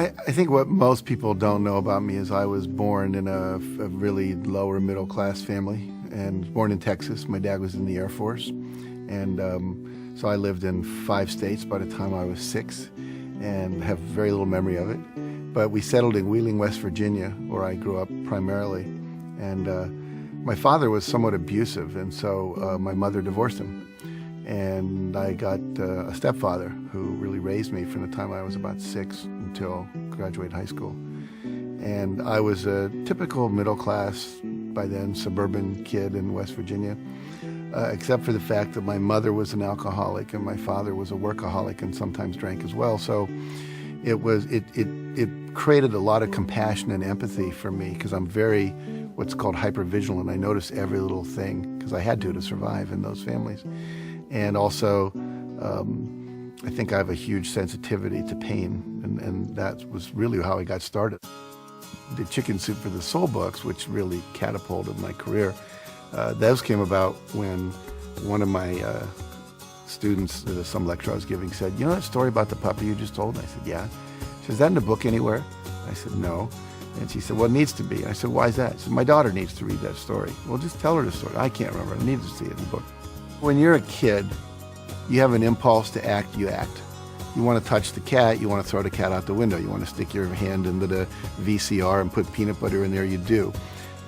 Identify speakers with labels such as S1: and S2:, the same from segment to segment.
S1: I think what most people don't know about me is I was born in a really lower middle class family, and born in Texas. My dad was in the Air Force, and so I lived in 5 states by the time I was 6, and have very little memory of it. But we settled in Wheeling, West Virginia, where I grew up primarily, and my father was somewhat abusive, and so my mother divorced him. And I got a stepfather who really raised me from the time I was about 6 until graduate high school. And I was a typical middle class, by then, suburban kid in West Virginia, except for the fact that my mother was an alcoholic and my father was a workaholic and sometimes drank as well. So it created a lot of compassion and empathy for me, because I'm very what's called hypervigilant. I notice every little thing because I had to survive in those families. And also, I think I have a huge sensitivity to pain, and that was really how I got started. The Chicken Soup for the Soul books, which really catapulted my career, those came about when one of my students, some lecture I was giving, said, "You know that story about the puppy you just told?" And I said, "Yeah." She said, "Is that in the book anywhere?" I said, "No." And she said, "Well, it needs to be." I said, "Why is that?" She said, "My daughter needs to read that story." "Well, just tell her the story." "I can't remember. I need to see it in the book." When you're a kid, you have an impulse to act, you act. You want to touch the cat, you want to throw the cat out the window. You want to stick your hand into the VCR and put peanut butter in there, you do.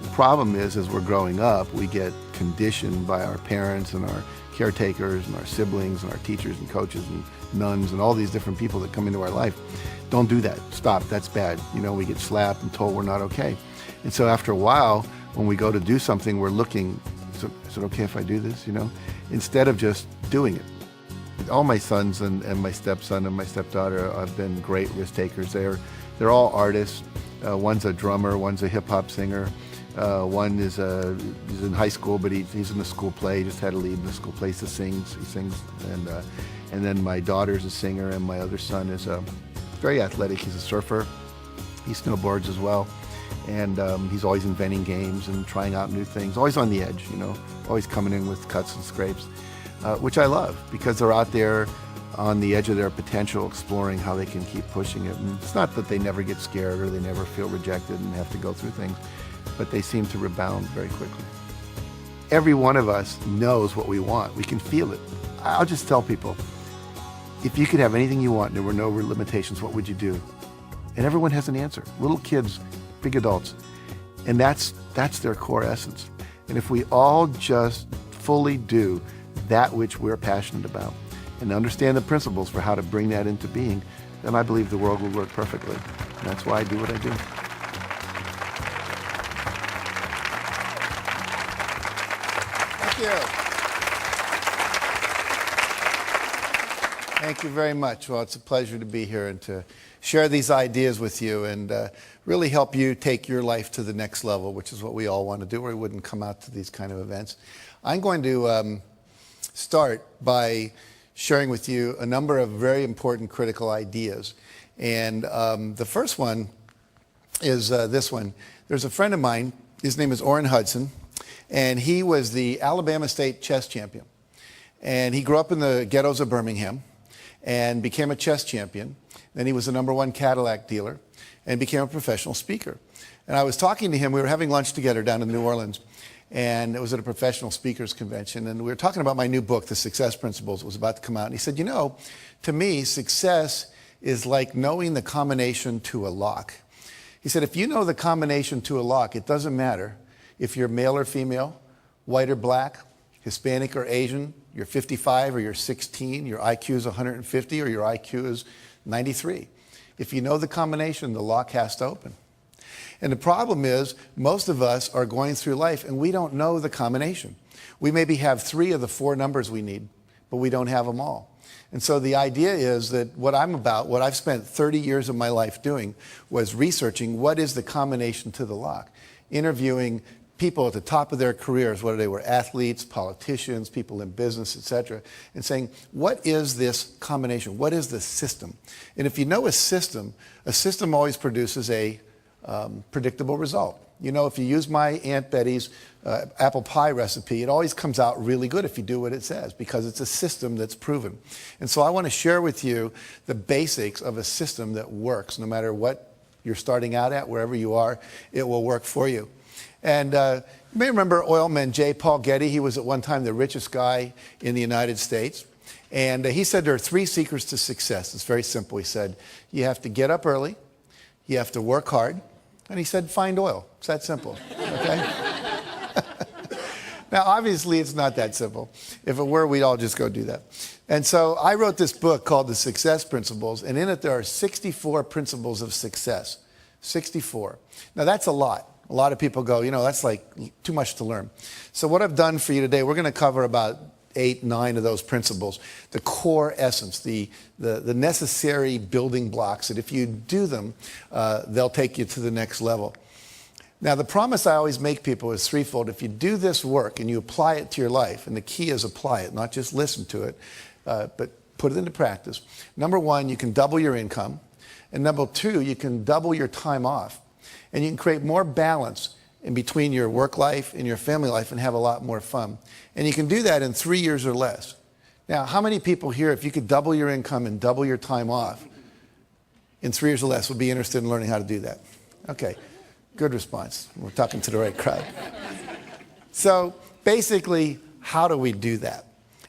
S1: The problem is, as we're growing up, we get conditioned by our parents and our caretakers and our siblings and our teachers and coaches and nuns and all these different people that come into our life. Don't do that. Stop. That's bad. We get slapped and told we're not okay. And so after a while, when we go to do something, we're looking, is it okay if I do this, instead of just doing it. All my sons and my stepson and my stepdaughter have been great risk takers. They're all artists. One's a drummer, one's a hip hop singer. One is he's in high school, but he's in the school play. He just had to leave the school play. He sings, and then my daughter's a singer, and my other son is very athletic. He's a surfer. He snowboards as well, and he's always inventing games and trying out new things. Always on the edge, always coming in with cuts and scrapes, which I love, because they're out there on the edge of their potential, exploring how they can keep pushing it. And it's not that they never get scared or they never feel rejected and have to go through things, but they seem to rebound very quickly. Every one of us knows what we want. We can feel it. I'll just tell people, if you could have anything you want and there were no limitations, what would you do? And everyone has an answer. Little kids, big adults. And that's their core essence. And if we all just fully do that which we're passionate about and understand the principles for how to bring that into being, then I believe the world will work perfectly. And that's why I do what I do. Thank you. Thank you very much. Well, it's a pleasure to be here and to share these ideas with you and really help you take your life to the next level, which is what we all want to do, or we wouldn't come out to these kind of events. I'm going to start by sharing with you a number of very important critical ideas. And the first one is this one. There's a friend of mine, his name is Orrin Hudson, and he was the Alabama State chess champion. And he grew up in the ghettos of Birmingham and became a chess champion. Then he was the #1 Cadillac dealer and became a professional speaker. And I was talking to him, we were having lunch together down in New Orleans, and it was at a professional speakers convention, and we were talking about my new book, The Success Principles. It was about to come out, and he said, to me, success is like knowing the combination to a lock. He said, if you know the combination to a lock, it doesn't matter if you're male or female, white or black, Hispanic or Asian, you're 55 or you're 16, your IQ is 150 or your IQ is 93. If you know the combination, the lock has to open. And the problem is, most of us are going through life and we don't know the combination. We maybe have 3 of the 4 numbers we need, but we don't have them all. And so the idea is that what I've spent 30 years of my life doing was researching what is the combination to the lock, interviewing people at the top of their careers, whether they were athletes, politicians, people in business, etc., and saying, what is this combination? What is the system? And if you know a system always produces a predictable result. You know, if you use my Aunt Betty's apple pie recipe, it always comes out really good if you do what it says, because it's a system that's proven. And so I want to share with you the basics of a system that works. No matter what you're starting out at, wherever you are, it will work for you. And you may remember oilman J. Paul Getty. He was at one time the richest guy in the United States. And he said there are 3 secrets to success. It's very simple. He said, you have to get up early, you have to work hard, and he said, find oil. It's that simple, okay? Now, obviously, it's not that simple. If it were, we'd all just go do that. And so I wrote this book called The Success Principles, and in it there are 64 principles of success. 64. Now, that's a lot. A lot of people go, you know, that's like too much to learn. So what I've done for you today, we're going to cover about 8, 9 of those principles, the core essence, the necessary building blocks that if you do them, they'll take you to the next level. Now, the promise I always make people is threefold. If you do this work and you apply it to your life, and the key is apply it, not just listen to it, but put it into practice. Number 1, you can double your income. And number 2, you can double your time off. And you can create more balance in between your work life and your family life and have a lot more fun. And you can do that in 3 years or less. Now, how many people here, if you could double your income and double your time off in 3 years or less, would be interested in learning how to do that? Okay, good response. We're talking to the right crowd. So basically, how do we do that?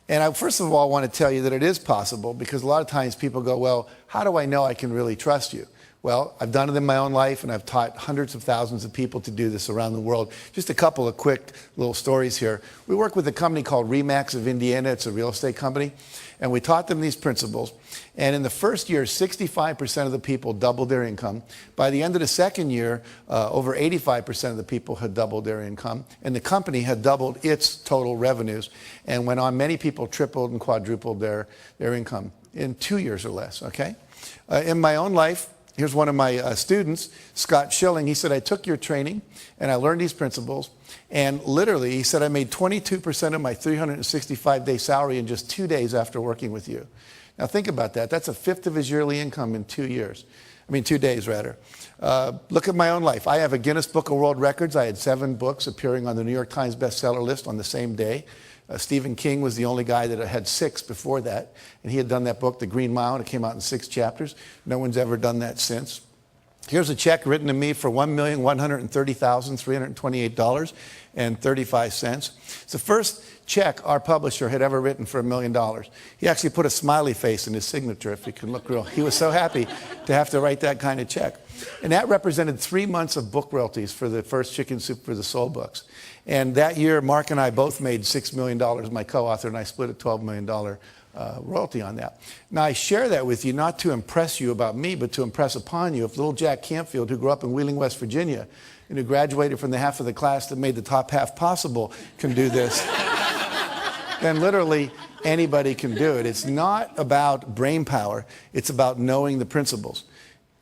S1: And I first of all want to tell you that it is possible, because a lot of times people go, well, how do I know I can really trust you? Well, I've done it in my own life, and I've taught hundreds of thousands of people to do this around the world. Just a couple of quick little stories here. We work with a company called Remax of Indiana. It's a real estate company. And we taught them these principles. And in the first year, 65% of the people doubled their income. By the end of the second year, over 85% of the people had doubled their income. And the company had doubled its total revenues. And went on, many people tripled and quadrupled their income in 2 years or less, okay? In my own life, here's one of my students, Scott Schilling. He said, I took your training and I learned these principles. And literally, he said, I made 22% of my 365-day salary in just 2 days after working with you. Now think about that. That's a fifth of his yearly income in 2 years. I mean, 2 days rather. Look at my own life. I have a Guinness Book of World Records. I had 7 books appearing on the New York Times bestseller list on the same day. Stephen King was the only guy that had 6 before that, and he had done that book, The Green Mile, and it came out in 6 chapters. No one's ever done that since. Here's a check written to me for $1,130,328.35. It's the first check our publisher had ever written for $1 million. He actually put a smiley face in his signature, if you can look real. He was so happy to have to write that kind of check. And that represented 3 months of book royalties for the first Chicken Soup for the Soul books. And that year, Mark and I both made $6 million, my co-author, and I split a $12 million royalty on that. Now, I share that with you not to impress you about me, but to impress upon you if little Jack Canfield, who grew up in Wheeling, West Virginia, and who graduated from the half of the class that made the top half possible, can do this, then literally anybody can do it. It's not about brain power. It's about knowing the principles.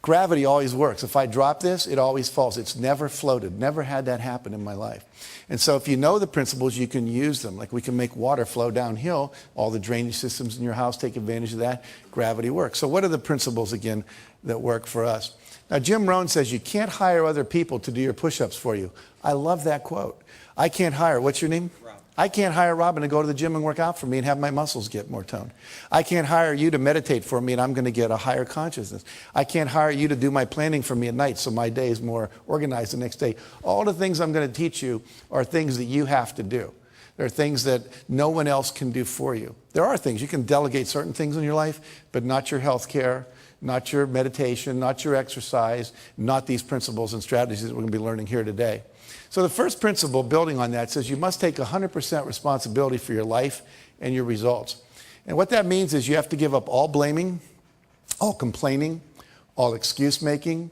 S1: Gravity always works. If I drop this, it always falls. It's never floated. Never had that happen in my life. And so if you know the principles, you can use them. Like we can make water flow downhill. All the drainage systems in your house take advantage of that. Gravity works. So what are the principles, again, that work for us? Now, Jim Rohn says you can't hire other people to do your push-ups for you. I love that quote. I can't hire, what's your name? I can't hire Robin to go to the gym and work out for me and have my muscles get more toned. I can't hire you to meditate for me and I'm going to get a higher consciousness. I can't hire you to do my planning for me at night so my day is more organized the next day. All the things I'm going to teach you are things that you have to do. There are things that no one else can do for you. There are things. You can delegate certain things in your life, but not your health care, not your meditation, not your exercise, not these principles and strategies that we're going to be learning here today. So the first principle, building on that, says you must take 100% responsibility for your life and your results. And what that means is you have to give up all blaming, all complaining, all excuse making,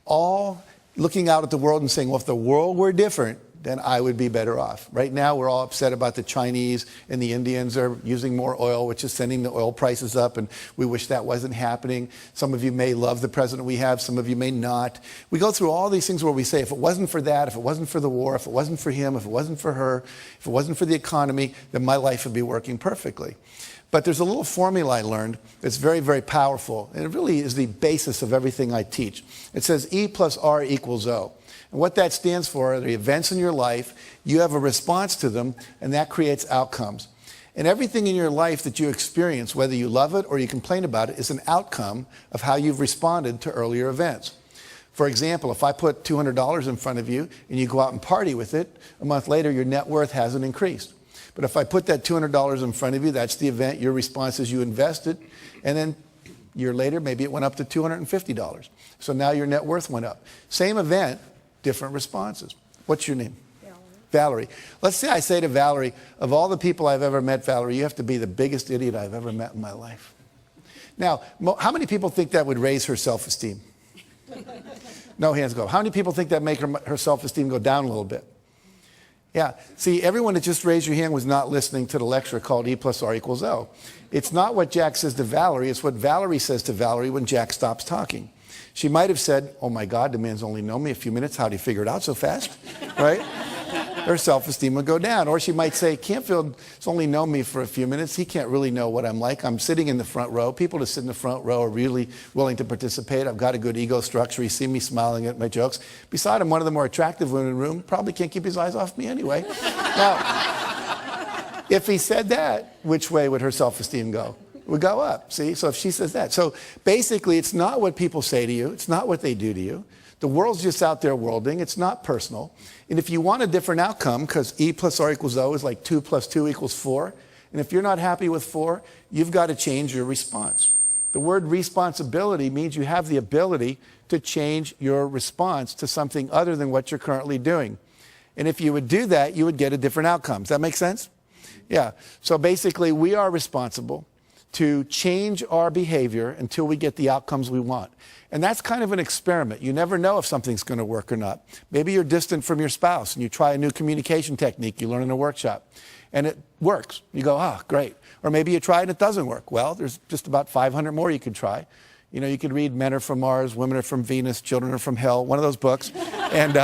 S1: all looking out at the world and saying, well, if the world were different, then I would be better off. Right now, we're all upset about the Chinese and the Indians are using more oil, which is sending the oil prices up, and we wish that wasn't happening. Some of you may love the president we have, some of you may not. We go through all these things where we say, if it wasn't for that, if it wasn't for the war, if it wasn't for him, if it wasn't for her, if it wasn't for the economy, then my life would be working perfectly. But there's a little formula I learned that's very, very powerful, and it really is the basis of everything I teach. It says E plus R equals O. And what that stands for are the events in your life, you have a response to them, and that creates outcomes. And everything in your life that you experience, whether you love it or you complain about it, is an outcome of how you've responded to earlier events. For example, if I put $200 in front of you and you go out and party with it, a month later your net worth hasn't increased. But if I put that $200 in front of you, that's the event, your response is you invested, and then a year later, maybe it went up to $250. So now your net worth went up. Same event, different responses. What's your name? Valerie. Let's say I say to Valerie, of all the people I've ever met, Valerie, you have to be the biggest idiot I've ever met in my life. Now, how many people think that would raise her self-esteem? No hands go up. How many people think that make her self-esteem go down a little bit? Yeah. See, everyone that just raised your hand was not listening to the lecture called E plus R equals O. It's not what Jack says to Valerie. It's what Valerie says to Valerie when Jack stops talking. She might have said, oh my God, the man's only known me a few minutes. How'd he figure it out so fast? Right? Her self-esteem would go down. Or she might say, Canfield's only known me for a few minutes. He can't really know what I'm like. I'm sitting in the front row. People that sit in the front row are really willing to participate. I've got a good ego structure. You see me smiling at my jokes. Besides, I'm one of the more attractive women in the room. Probably can't keep his eyes off me anyway. Now, if he said that, which way would her self-esteem go? It would go up, see? So if she says that. So basically, it's not what people say to you. It's not what they do to you. The world's just out there worlding. It's not personal. And if you want a different outcome, because E plus R equals O is like 2 plus 2 equals 4, and if you're not happy with 4, you've got to change your response. The word responsibility means you have the ability to change your response to something other than what you're currently doing. And if you would do that, you would get a different outcome. Does that make sense? Yeah. So basically, we are responsible to change our behavior until we get the outcomes we want. And that's kind of an experiment. You never know if something's going to work or not. Maybe you're distant from your spouse and you try a new communication technique you learn in a workshop and it works. You go, ah, great. Or maybe you try and it doesn't work. Well, there's just about 500 more you could try. You know, you could read Men Are From Mars, Women Are From Venus, Children Are From Hell, one of those books. And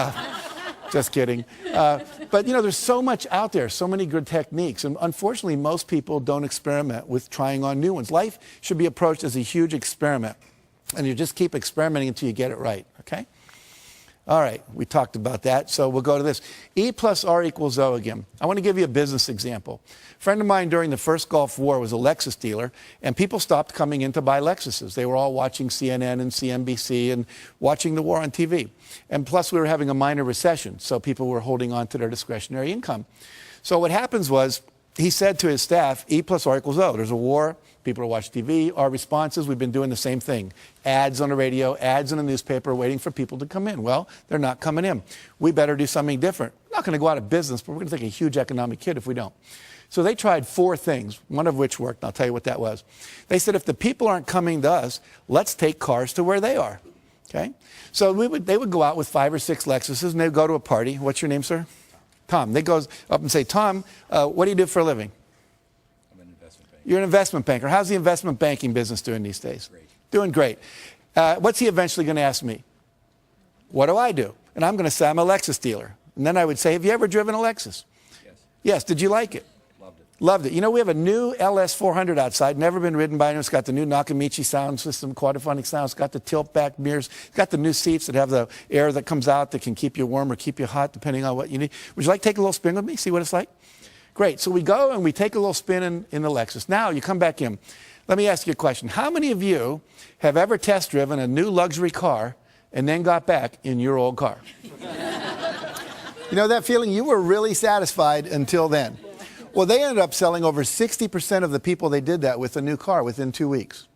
S1: just kidding. But, you know, there's so much out there, so many good techniques. And unfortunately, most people don't experiment with trying on new ones. Life should be approached as a huge experiment. And you just keep experimenting until you get it right, okay? All right, we talked about that, so we'll go to this. E plus R equals O again. I want to give you a business example. A friend of mine during the first Gulf War was a Lexus dealer, and people stopped coming in to buy Lexuses. They were all watching CNN and CNBC and watching the war on TV. And plus, we were having a minor recession, so people were holding on to their discretionary income. So what happens was, he said to his staff, E plus R equals O. There's a war. People are watching TV. Our responses, we've been doing the same thing. Ads on the radio, ads in the newspaper, waiting for people to come in. Well, they're not coming in. We better do something different. We're not going to go out of business, but we're going to take a huge economic hit if we don't. So they tried 4 things, one of which worked, and I'll tell you what that was. They said, if the people aren't coming to us, let's take cars to where they are. Okay? So they would go out with 5 or 6 Lexuses, and they'd go to a party. What's your name, sir? Tom. They go up and say, Tom, what do you do for a living?
S2: I'm an investment banker.
S1: You're an investment banker. How's the investment banking business doing these days?
S2: Great.
S1: Doing great. What's he eventually going to ask me? What do I do? And I'm going to say I'm a Lexus dealer. And then I would say, have you ever driven a Lexus?
S2: Yes.
S1: Yes. Did you like it?
S2: Loved it.
S1: Loved it. You know, we have a new LS400 outside, never been ridden by anyone. It's got the new Nakamichi sound system, quadraphonic sound. It's got the tilt-back mirrors. It's got the new seats that have the air that comes out that can keep you warm or keep you hot, depending on what you need. Would you like to take a little spin with me, see what it's like? Great. So we go and we take a little spin in the Lexus. Now you come back in. Let me ask you a question. How many of you have ever test driven a new luxury car and then got back in your old car? You know that feeling? You were really satisfied until then. Well, they ended up selling over 60% of the people they did that with a new car within 2 weeks.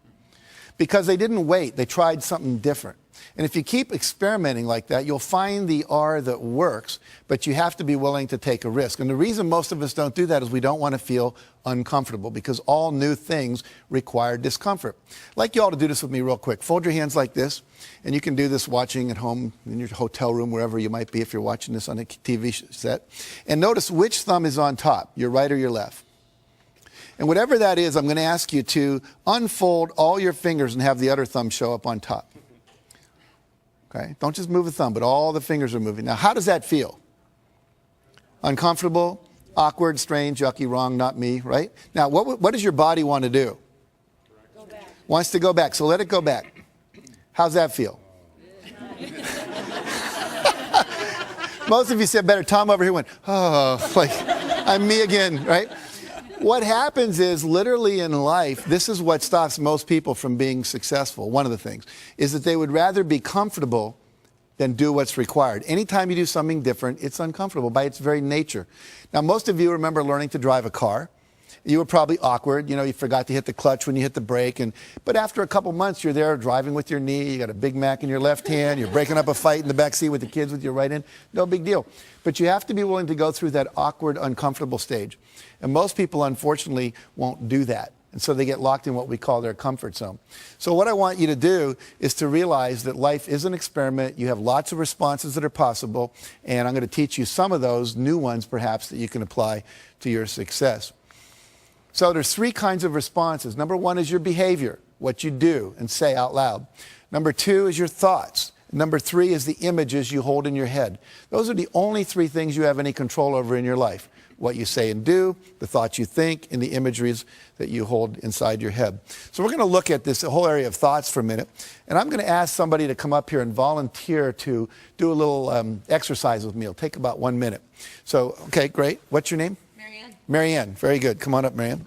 S1: Because they didn't wait. They tried something different. And if you keep experimenting like that, you'll find the R that works, but you have to be willing to take a risk. And the reason most of us don't do that is we don't want to feel uncomfortable, because all new things require discomfort. I'd like you all to do this with me real quick. Fold your hands like this, and you can do this watching at home, in your hotel room, wherever you might be if you're watching this on a TV set. And notice which thumb is on top, your right or your left. And whatever that is, I'm going to ask you to unfold all your fingers and have the other thumb show up on top. Okay? Don't just move a thumb, but all the fingers are moving. Now, how does that feel? Uncomfortable, awkward, strange, yucky, wrong, not me, right? Now, what does your body want to do?
S3: Go back.
S1: Wants to go back, so let it go back. How's that feel? Most of you said better. Tom over here went, oh, like, I'm me again, right? What happens is, literally in life, this is what stops most people from being successful. One of the things is that they would rather be comfortable than do what's required. Anytime you do something different, it's uncomfortable by its very nature. Now, most of you remember learning to drive a car. You were probably awkward. You know, you forgot to hit the clutch when you hit the brake. But after a couple months, you're there driving with your knee. You got a Big Mac in your left hand. You're breaking up a fight in the back seat with the kids with your right hand. No big deal. But you have to be willing to go through that awkward, uncomfortable stage. And most people, unfortunately, won't do that. And so they get locked in what we call their comfort zone. So what I want you to do is to realize that life is an experiment. You have lots of responses that are possible. And I'm going to teach you some of those new ones, perhaps, that you can apply to your success. So there's three kinds of responses. Number one is your behavior, what you do and say out loud. Number two is your thoughts. Number three is the images you hold in your head. Those are the only three things you have any control over in your life. What you say and do, the thoughts you think, and the imageries that you hold inside your head. So we're going to look at this whole area of thoughts for a minute. And I'm going to ask somebody to come up here and volunteer to do a little exercise with me. It'll take about 1 minute. So, okay, great. What's your name? Marianne, very good. Come on up, Marianne.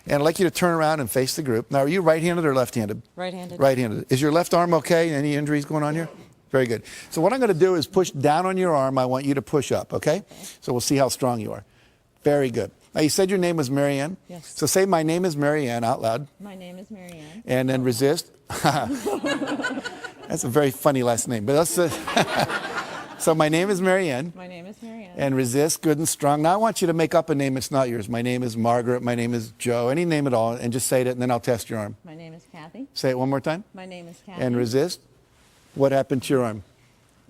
S1: And I'd like you to turn around and face the group. Now, are you right-handed or left-handed?
S3: Right-handed.
S1: Right-handed. Is your left arm okay? Any injuries going on here? Very good. So what I'm going to do is push down on your arm. I want you to push up, okay? So we'll see how strong you are. Very good. Now, you said your name was Marianne?
S3: Yes.
S1: So say, my name is Marianne, out loud.
S3: My name is Marianne.
S1: And then resist. That's a very funny last name. But let's... So my name is Marianne.
S3: My name is Marianne.
S1: And resist, good and strong. Now I want you to make up a name that's not yours. My name is Margaret. My name is Joe. Any name at all, and just say it, and then I'll test your arm.
S3: My name is Kathy.
S1: Say it one more time.
S3: My name is Kathy.
S1: And resist. What happened to your arm?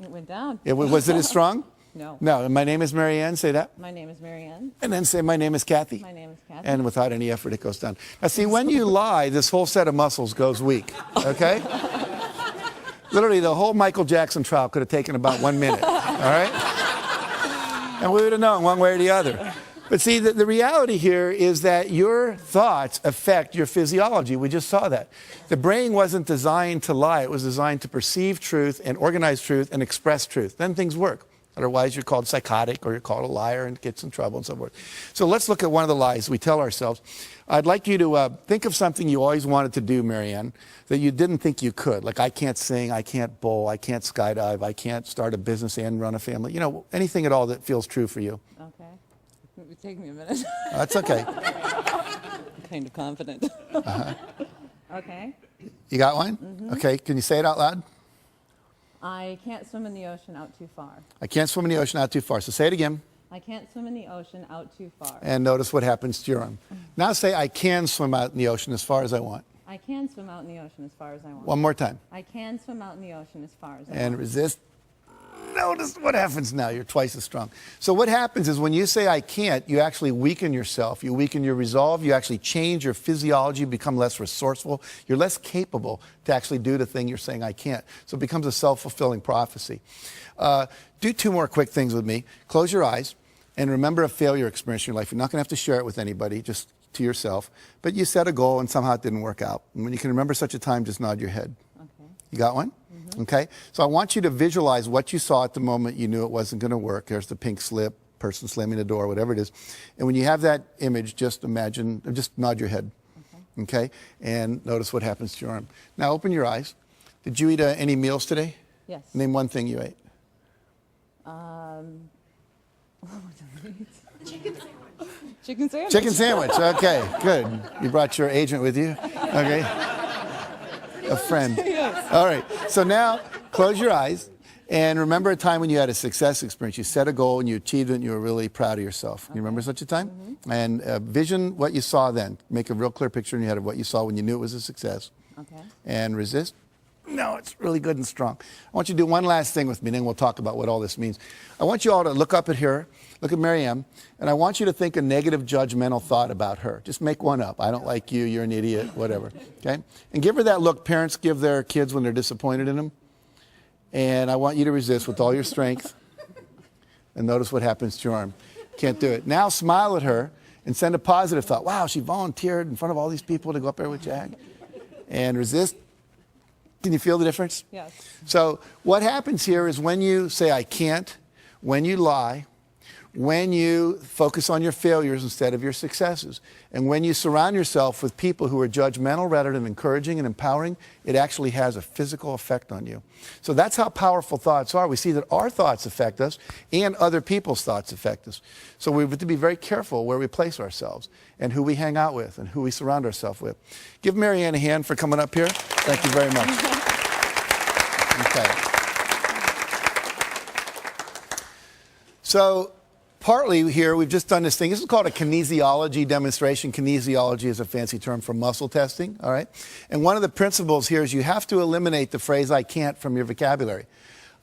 S3: It went down.
S1: Was it as strong?
S3: No.
S1: No. And my name is Marianne. Say that.
S3: My name is Marianne.
S1: And then say, my name is Kathy.
S3: My name is Kathy.
S1: And without any effort, it goes down. Now see, when you lie, this whole set of muscles goes weak. Okay? Literally, the whole Michael Jackson trial could have taken about 1 minute. All right? And we would have known one way or the other. But see, the reality here is that your thoughts affect your physiology. We just saw that. The brain wasn't designed to lie. It was designed to perceive truth and organize truth and express truth. Then things work. Otherwise, you're called psychotic or you're called a liar and gets in trouble and so forth. So let's look at one of the lies we tell ourselves. I'd like you to think of something you always wanted to do, Marianne, that you didn't think you could. Like, I can't sing, I can't bowl, I can't skydive, I can't start a business and run a family. You know, anything at all that feels true for you.
S3: Okay. It would take me a minute.
S1: That's okay.
S3: I'm kind of confident. Okay.
S1: You got one?
S3: Mm-hmm.
S1: Okay, can you say it out loud?
S3: I can't swim in the ocean out too far.
S1: I can't swim in the ocean out too far. So say it again.
S3: I can't swim in the ocean out too far.
S1: And notice what happens to your arm. Now say, I can swim out in the ocean as far as I want.
S3: I can swim out in the ocean as far as I want.
S1: One more time.
S3: I can swim out in the ocean as far as I want.
S1: And resist. Notice what happens now. You're twice as strong. So what happens is when you say I can't, you actually weaken yourself. You weaken your resolve. You actually change your physiology, become less resourceful. You're less capable to actually do the thing you're saying I can't. So it becomes a self-fulfilling prophecy. Do two more quick things with me. Close your eyes and remember a failure experience in your life. You're not going to have to share it with anybody, just to yourself. But you set a goal and somehow it didn't work out. And when you can remember such a time, just nod your head.
S3: Okay.
S1: You got one? Okay, so I want you to visualize what you saw at the moment you knew it wasn't going to work. There's the pink slip, person slamming the door, whatever it is. And when you have that image, just imagine, just nod your head. Okay, and notice what happens to your arm. Now open your eyes. Did you eat any meals today?
S3: Yes.
S1: Name one thing you ate.
S3: Chicken sandwich.
S1: Chicken sandwich. Okay, good. You brought your agent with you. Okay. a friend. All right. So now close your eyes and remember a time when you had a success experience. You set a goal and you achieved it and you were really proud of yourself. Can you remember such a time?
S3: Mm-hmm.
S1: And vision what you saw then. Make a real clear picture in your head of what you saw when you knew it was a success.
S3: Okay.
S1: And resist. No, it's really good and strong. I want you to do one last thing with me, and then we'll talk about what all this means. I want you all to look up at her, look at Marianne, and I want you to think a negative judgmental thought about her. Just make one up. I don't like you, you're an idiot, whatever. Okay? And give her that look parents give their kids when they're disappointed in them. And I want you to resist with all your strength. And notice what happens to your arm. Can't do it. Now smile at her and send a positive thought. Wow, she volunteered in front of all these people to go up there with Jag. And resist. Can you feel the difference?
S3: Yes.
S1: So what happens here is when you say, I can't, when you lie, when you focus on your failures instead of your successes, and when you surround yourself with people who are judgmental rather than encouraging and empowering, it actually has a physical effect on you. So that's how powerful thoughts are. We see that our thoughts affect us and other people's thoughts affect us. So we have to be very careful where we place ourselves and who we hang out with and who we surround ourselves with. Give Marianne a hand for coming up here. Thank you very much. Okay. So partly here, we've just done this thing. This is called a kinesiology demonstration. Kinesiology is a fancy term for muscle testing, all right? And one of the principles here is you have to eliminate the phrase, I can't, from your vocabulary.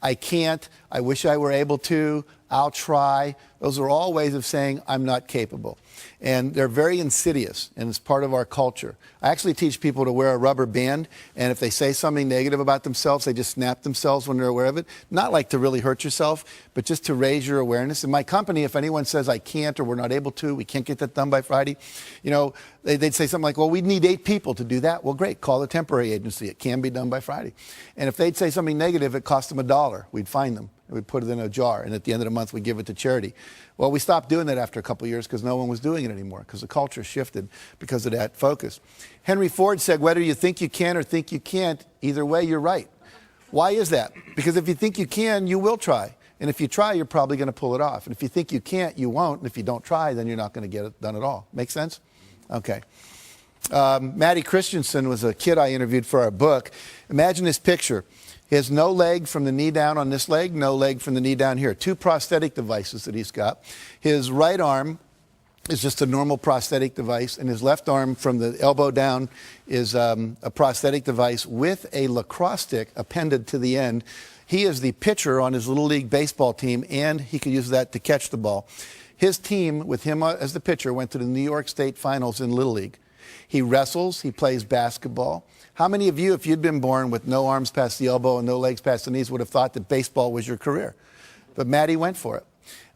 S1: I can't, I wish I were able to, I'll try. Those are all ways of saying I'm not capable. And they're very insidious, and it's part of our culture. I actually teach people to wear a rubber band, and if they say something negative about themselves, they just snap themselves when they're aware of it. Not like to really hurt yourself, but just to raise your awareness. In my company, if anyone says I can't or we're not able to, we can't get that done by Friday, you know, they'd say something like, well, we'd need 8 people to do that. Well, great, call the temporary agency. It can be done by Friday. And if they'd say something negative, it cost them $1. We'd fine them. We'd put it in a jar, and at the end of the month, we'd give it to charity. Well, we stopped doing that after a couple of years because no one was doing it anymore because the culture shifted because of that focus. Henry Ford said, whether you think you can or think you can't, either way, you're right. Why is that? Because if you think you can, you will try. And if you try, you're probably going to pull it off. And if you think you can't, you won't. And if you don't try, then you're not going to get it done at all. Make sense? Okay. Maddie Christensen was a kid I interviewed for our book. Imagine this picture. He has no leg from the knee down on this leg, no leg from the knee down here. 2 prosthetic devices that he's got. His right arm is just a normal prosthetic device, and his left arm from the elbow down is a prosthetic device with a lacrosse stick appended to the end. He is the pitcher on his Little League baseball team, and he could use that to catch the ball. His team, with him as the pitcher, went to the New York State Finals in Little League. He wrestles, he plays basketball. How many of you, if you'd been born with no arms past the elbow and no legs past the knees, would have thought that baseball was your career? But Maddie went for it.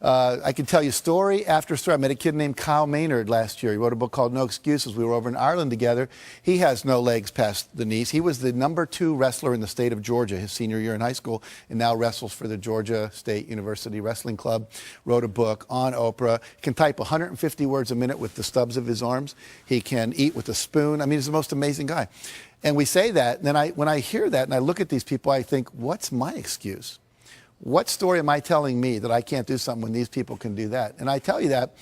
S1: I can tell you story after story. I met a kid named Kyle Maynard last year. He wrote a book called No Excuses. We were over in Ireland together. He has no legs past the knees. He was the #2 wrestler in the state of Georgia his senior year in high school and now wrestles for the Georgia State University Wrestling Club. Wrote a book on Oprah. He can type 150 words a minute with the stubs of his arms. He can eat with a spoon. I mean, he's the most amazing guy. And we say that, and then when I hear that and I look at these people, I think, what's my excuse? What story am I telling me that I can't do something when these people can do that? And I tell you that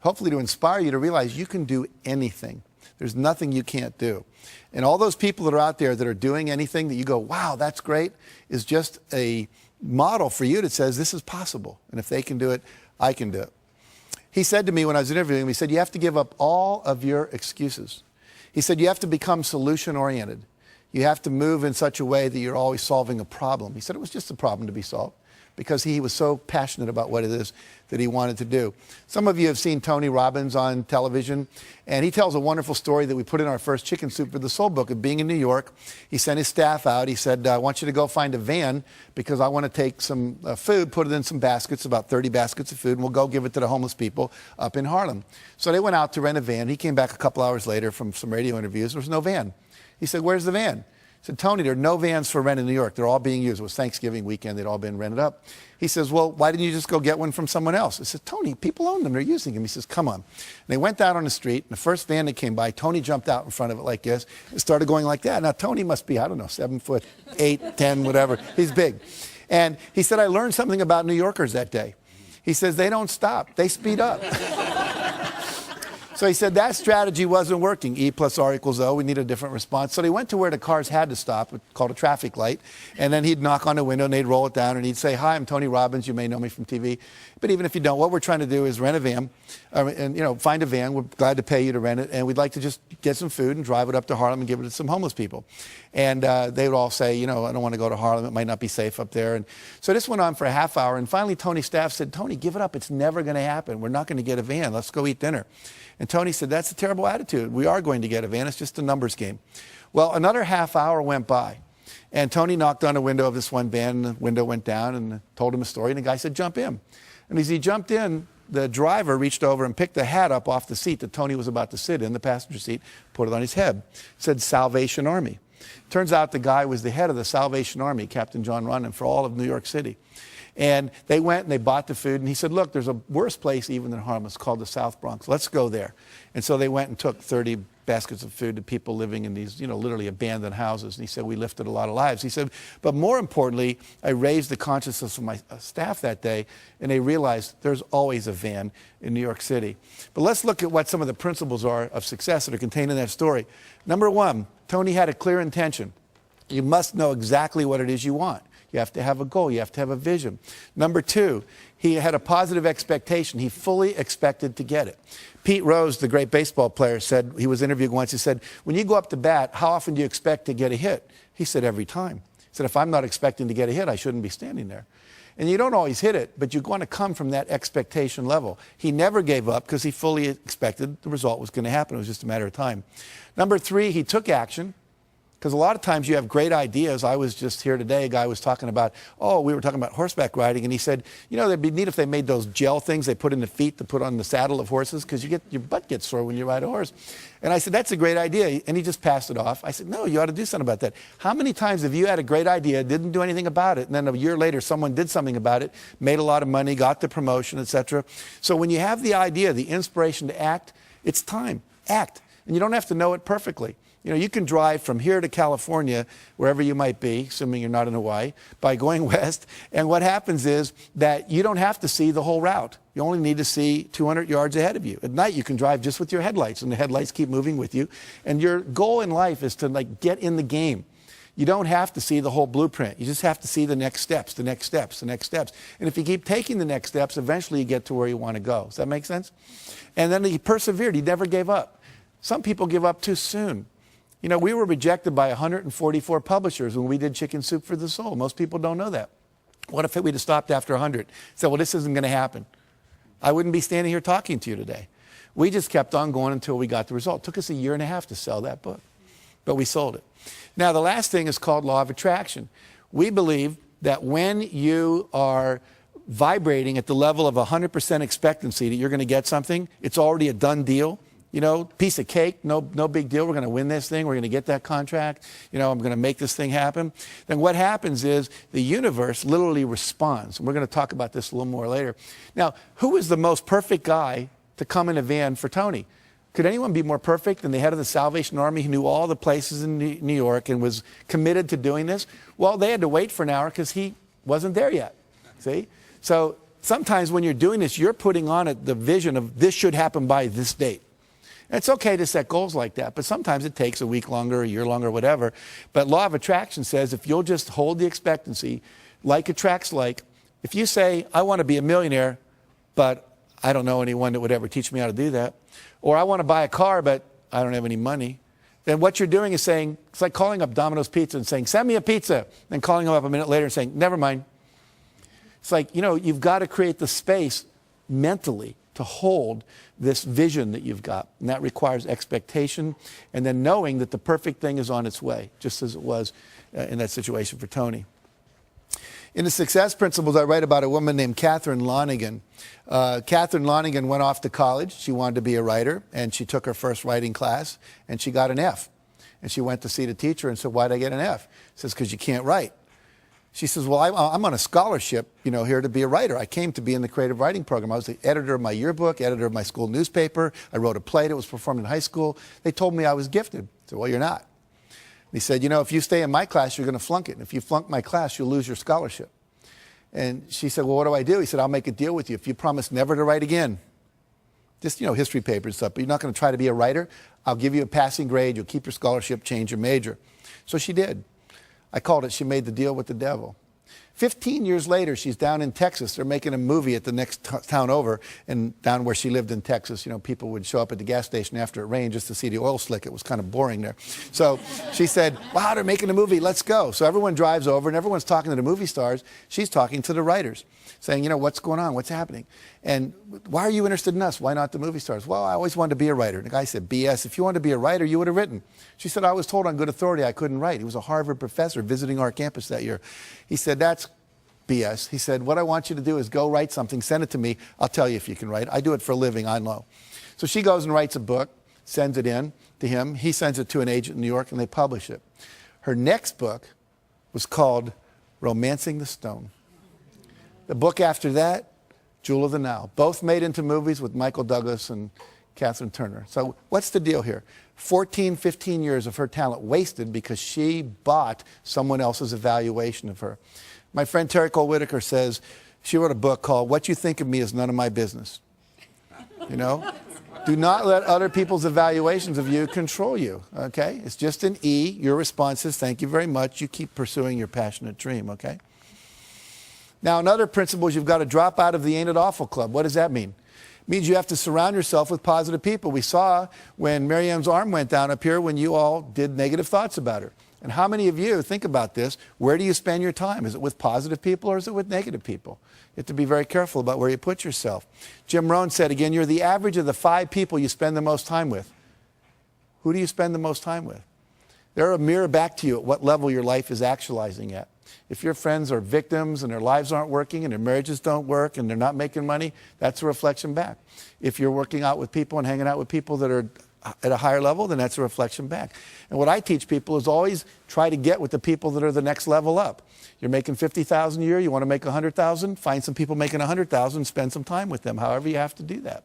S1: hopefully to inspire you to realize you can do anything. There's nothing you can't do. And all those people that are out there that are doing anything that you go, wow, that's great, is just a model for you that says this is possible. And if they can do it, I can do it. He said to me when I was interviewing him, he said, you have to give up all of your excuses. He said, you have to become solution-oriented. You have to move in such a way that you're always solving a problem. He said it was just a problem to be solved because he was so passionate about what it is that he wanted to do. Some of you have seen Tony Robbins on television, and he tells a wonderful story that we put in our first Chicken Soup for the Soul book of being in New York. He sent his staff out. He said, I want you to go find a van because I want to take some food, put it in some baskets, about 30 baskets of food, and we'll go give it to the homeless people up in Harlem. So they went out to rent a van. He came back a couple hours later from some radio interviews. There was no van. He said, where's the van? I said, Tony, there are no vans for rent in New York. They're all being used. It was Thanksgiving weekend. They'd all been rented up. He says, well, why didn't you just go get one from someone else? I said, Tony, people own them. They're using them. He says, come on. And they went out on the street, and the first van that came by, Tony jumped out in front of it like this and started going like that. Now, Tony must be, I don't know, 7 foot, 8, 10, whatever. He's big. And he said, I learned something about New Yorkers that day. He says, they don't stop. They speed up. So he said that strategy wasn't working. E plus R equals O. We need a different response. So they went to where the cars had to stop, called a traffic light. And then he'd knock on the window and they'd roll it down and he'd say, "Hi, I'm Tony Robbins. You may know me from TV. But even if you don't, what we're trying to do is rent a van and, find a van. We're glad to pay you to rent it. And we'd like to just get some food and drive it up to Harlem and give it to some homeless people." And they would all say, "I don't want to go to Harlem. It might not be safe up there." And so this went on for a half hour. And finally, Tony's staff said, "Tony, give it up. It's never going to happen. We're not going to get a van. Let's go eat dinner." And Tony said, "That's a terrible attitude. We are going to get a van. It's just a numbers game." Well, another half hour went by. And Tony knocked on the window of this one van. And the window went down and told him a story. And the guy said, "Jump in." And as he jumped in, the driver reached over and picked the hat up off the seat that Tony was about to sit in, the passenger seat, put it on his head. It said Salvation Army. Turns out the guy was the head of the Salvation Army, Captain John Runnan, for all of New York City. And they went and they bought the food. And he said, "Look, there's a worse place even than Harlem. It's called the South Bronx. Let's go there." And so they went and took 30 baskets of food to people living in these, literally abandoned houses. And he said, "We lifted a lot of lives." He said, "But more importantly, I raised the consciousness of my staff that day, and they realized there's always a van in New York City." But let's look at what some of the principles are of success that are contained in that story. Number one, Tony had a clear intention. You must know exactly what it is you want. You have to have a goal. You have to have a vision. Number two, he had a positive expectation. He fully expected to get it. Pete Rose, the great baseball player, said, he was interviewed once, he said, "When you go up to bat, how often do you expect to get a hit?" He said, "Every time." He said, "If I'm not expecting to get a hit, I shouldn't be standing there." And you don't always hit it, but you want to come from that expectation level. He never gave up because he fully expected the result was going to happen. It was just a matter of time. Number three, he took action. Because a lot of times you have great ideas. I was just here today, a guy was talking about, we were talking about horseback riding, and he said, "That'd be neat if they made those gel things they put in the feet to put on the saddle of horses, because your butt gets sore when you ride a horse." And I said, "That's a great idea." And he just passed it off. I said, "No, you ought to do something about that." How many times have you had a great idea, didn't do anything about it, and then a year later someone did something about it, made a lot of money, got the promotion, etc.? So when you have the idea, the inspiration to act, it's time. Act. And you don't have to know it perfectly. You can drive from here to California, wherever you might be, assuming you're not in Hawaii, by going west. And what happens is that you don't have to see the whole route. You only need to see 200 yards ahead of you. At night, you can drive just with your headlights, and the headlights keep moving with you. And your goal in life is to get in the game. You don't have to see the whole blueprint. You just have to see the next steps, the next steps, the next steps. And if you keep taking the next steps, eventually you get to where you want to go. Does that make sense? And then he persevered. He never gave up. Some people give up too soon. We were rejected by 144 publishers when we did Chicken Soup for the Soul. Most people don't know that. What if we'd have stopped after 100? Said, "Well, this isn't going to happen." I wouldn't be standing here talking to you today. We just kept on going until we got the result. It took us a year and a half to sell that book, but we sold it. Now, the last thing is called law of attraction. We believe that when you are vibrating at the level of 100% expectancy that you're going to get something, it's already a done deal. Piece of cake, no big deal. We're going to win this thing. We're going to get that contract. I'm going to make this thing happen. Then what happens is the universe literally responds. And we're going to talk about this a little more later. Now, who is the most perfect guy to come in a van for Tony? Could anyone be more perfect than the head of the Salvation Army who knew all the places in New York and was committed to doing this? Well, they had to wait for an hour because he wasn't there yet. See? So sometimes when you're doing this, you're putting on it the vision of this should happen by this date. It's okay to set goals like that, but sometimes it takes a week longer, a year longer, whatever. But law of attraction says if you'll just hold the expectancy, like attracts like. If you say, "I want to be a millionaire, but I don't know anyone that would ever teach me how to do that," or "I want to buy a car, but I don't have any money," then what you're doing is saying, it's like calling up Domino's Pizza and saying, "Send me a pizza," and calling them up a minute later and saying, "Never mind." It's like, you've got to create the space mentally to hold this vision that you've got. And that requires expectation and then knowing that the perfect thing is on its way, just as it was in that situation for Tony. In the Success Principles, I write about a woman named Catherine Lonigan. Catherine Lonigan went off to college. She wanted to be a writer, and she took her first writing class, and she got an F. And she went to see the teacher and said, "Why'd I get an F?" He says, "Because you can't write." She says, "Well, I'm on a scholarship, here to be a writer. I came to be in the creative writing program. I was the editor of my yearbook, editor of my school newspaper. I wrote a play that was performed in high school. They told me I was gifted." I said, "Well, you're not." He said, "If you stay in my class, you're going to flunk it. And if you flunk my class, you'll lose your scholarship." And she said, "Well, what do I do?" He said, "I'll make a deal with you. If you promise never to write again, Just, history papers and stuff, but you're not going to try to be a writer. I'll give you a passing grade. You'll keep your scholarship, change your major. So she did. I called it, she made the deal with the devil. 15 years later, she's down in Texas. They're making a movie at the next town over, and down where she lived in Texas, people would show up at the gas station after it rained just to see the oil slick. It was kind of boring there. So she said, wow, they're making a movie, let's go. So everyone drives over, and everyone's talking to the movie stars. She's talking to the writers, saying, what's going on, what's happening? And why are you interested in us? Why not the movie stars? Well, I always wanted to be a writer. And the guy said, BS, if you wanted to be a writer, you would have written. She said, I was told on good authority I couldn't write. He was a Harvard professor visiting our campus that year. He said, that's BS. He said, what I want you to do is go write something, send it to me. I'll tell you if you can write. I do it for a living, I know. So she goes and writes a book, sends it in to him. He sends it to an agent in New York, and they publish it. Her next book was called Romancing the Stone. The book after that, Jewel of the Nile. Both made into movies with Michael Douglas and Catherine Turner. So what's the deal here? 14, 15 years of her talent wasted because she bought someone else's evaluation of her. My friend Terry Cole Whitaker says, she wrote a book called What You Think of Me Is None of My Business. Do not let other people's evaluations of you control you, okay? It's just an E. Your response is, thank you very much. You keep pursuing your passionate dream, okay? Now, another principle is you've got to drop out of the Ain't It Awful Club. What does that mean? It means you have to surround yourself with positive people. We saw when Marianne's arm went down up here when you all did negative thoughts about her. And how many of you, think about this, where do you spend your time? Is it with positive people or is it with negative people? You have to be very careful about where you put yourself. Jim Rohn said, again, you're the average of the 5 people you spend the most time with. Who do you spend the most time with? They're a mirror back to you at what level your life is actualizing at. If your friends are victims and their lives aren't working and their marriages don't work and they're not making money, that's a reflection back. If you're working out with people and hanging out with people that are at a higher level, then that's a reflection back. And what I teach people is always try to get with the people that are the next level up. You're making $50,000 a year, you want to make $100,000, find some people making $100,000, spend some time with them, however you have to do that.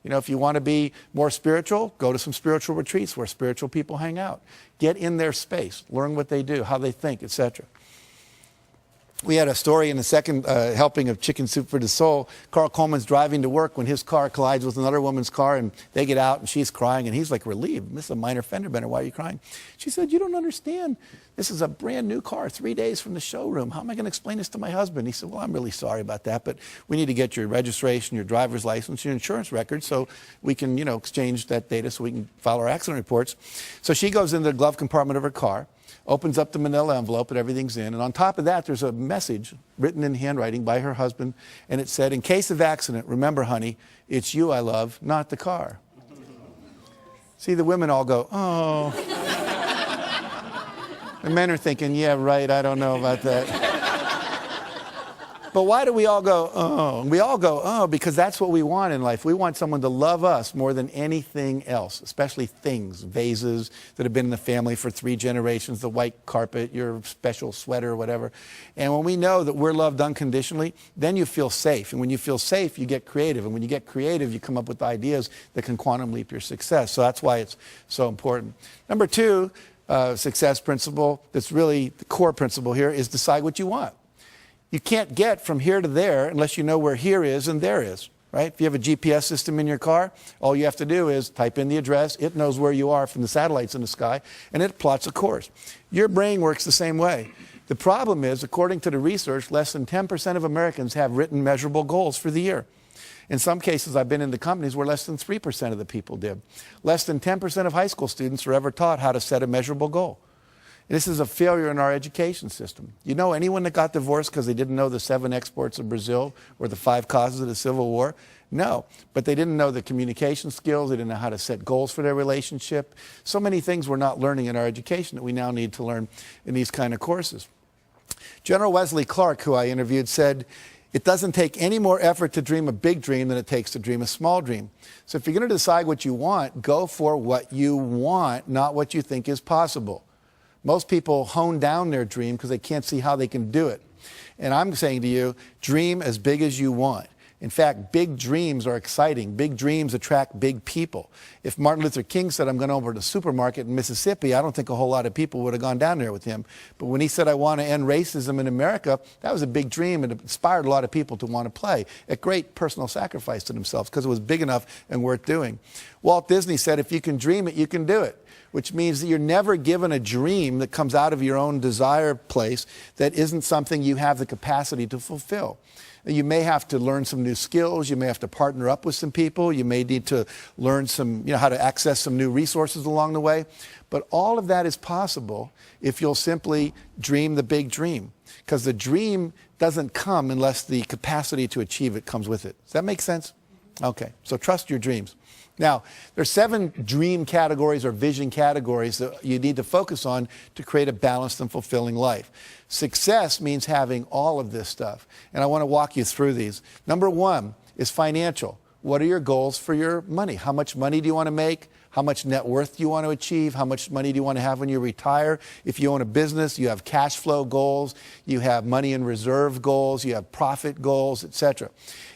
S1: If you want to be more spiritual, go to some spiritual retreats where spiritual people hang out. Get in their space, learn what they do, how they think, etc. We had a story in the second helping of Chicken Soup for the Soul. Carl Coleman's driving to work when his car collides with another woman's car, and they get out, and she's crying, and he's like relieved. This is a minor fender bender. Why are you crying? She said, you don't understand. This is a brand new car, 3 days from the showroom. How am I going to explain this to my husband? He said, well, I'm really sorry about that, but we need to get your registration, your driver's license, your insurance record, so we can, exchange that data so we can file our accident reports. So she goes into the glove compartment of her car, opens up the manila envelope and everything's in. And on top of that, there's a message written in handwriting by her husband. And it said, in case of accident, remember, honey, it's you I love, not the car. See, the women all go, oh. The men are thinking, yeah, right, I don't know about that. But why do we all go, oh? We all go, oh, because that's what we want in life. We want someone to love us more than anything else, especially things, vases that have been in the family for 3 generations, the white carpet, your special sweater, whatever. And when we know that we're loved unconditionally, then you feel safe. And when you feel safe, you get creative. And when you get creative, you come up with ideas that can quantum leap your success. So that's why it's so important. Number 2, success principle, that's really the core principle here, is decide what you want. You can't get from here to there unless you know where here is and there is, right? If you have a GPS system in your car, all you have to do is type in the address. It knows where you are from the satellites in the sky, and it plots a course. Your brain works the same way. The problem is, according to the research, less than 10% of Americans have written measurable goals for the year. In some cases, I've been in the companies where less than 3% of the people did. Less than 10% of high school students are ever taught how to set a measurable goal. This is a failure in our education system. You know anyone that got divorced because they didn't know the 7 exports of Brazil or the 5 causes of the Civil War? No, but they didn't know the communication skills. They didn't know how to set goals for their relationship. So many things we're not learning in our education that we now need to learn in these kind of courses. General Wesley Clark, who I interviewed, said, it doesn't take any more effort to dream a big dream than it takes to dream a small dream. So if you're going to decide what you want, go for what you want, not what you think is possible. Most people hone down their dream because they can't see how they can do it. And I'm saying to you, dream as big as you want. In fact, big dreams are exciting. Big dreams attract big people. If Martin Luther King said, I'm going over to the supermarket in Mississippi, I don't think a whole lot of people would have gone down there with him. But when he said, I want to end racism in America, that was a big dream and it inspired a lot of people to want to play at great personal sacrifice to themselves because it was big enough and worth doing. Walt Disney said, if you can dream it, you can do it. Which means that you're never given a dream that comes out of your own desire place that isn't something you have the capacity to fulfill. You may have to learn some new skills. You may have to partner up with some people. You may need to learn some, how to access some new resources along the way. But all of that is possible if you'll simply dream the big dream. Because the dream doesn't come unless the capacity to achieve it comes with it. Does that make sense? Okay, so trust your dreams. Now, there's 7 dream categories or vision categories that you need to focus on to create a balanced and fulfilling life. Success means having all of this stuff. And I want to walk you through these. Number 1 is financial. What are your goals for your money? How much money do you want to make? How much net worth do you want to achieve? How much money do you want to have when you retire? If you own a business, you have cash flow goals, you have money in reserve goals, you have profit goals, etc.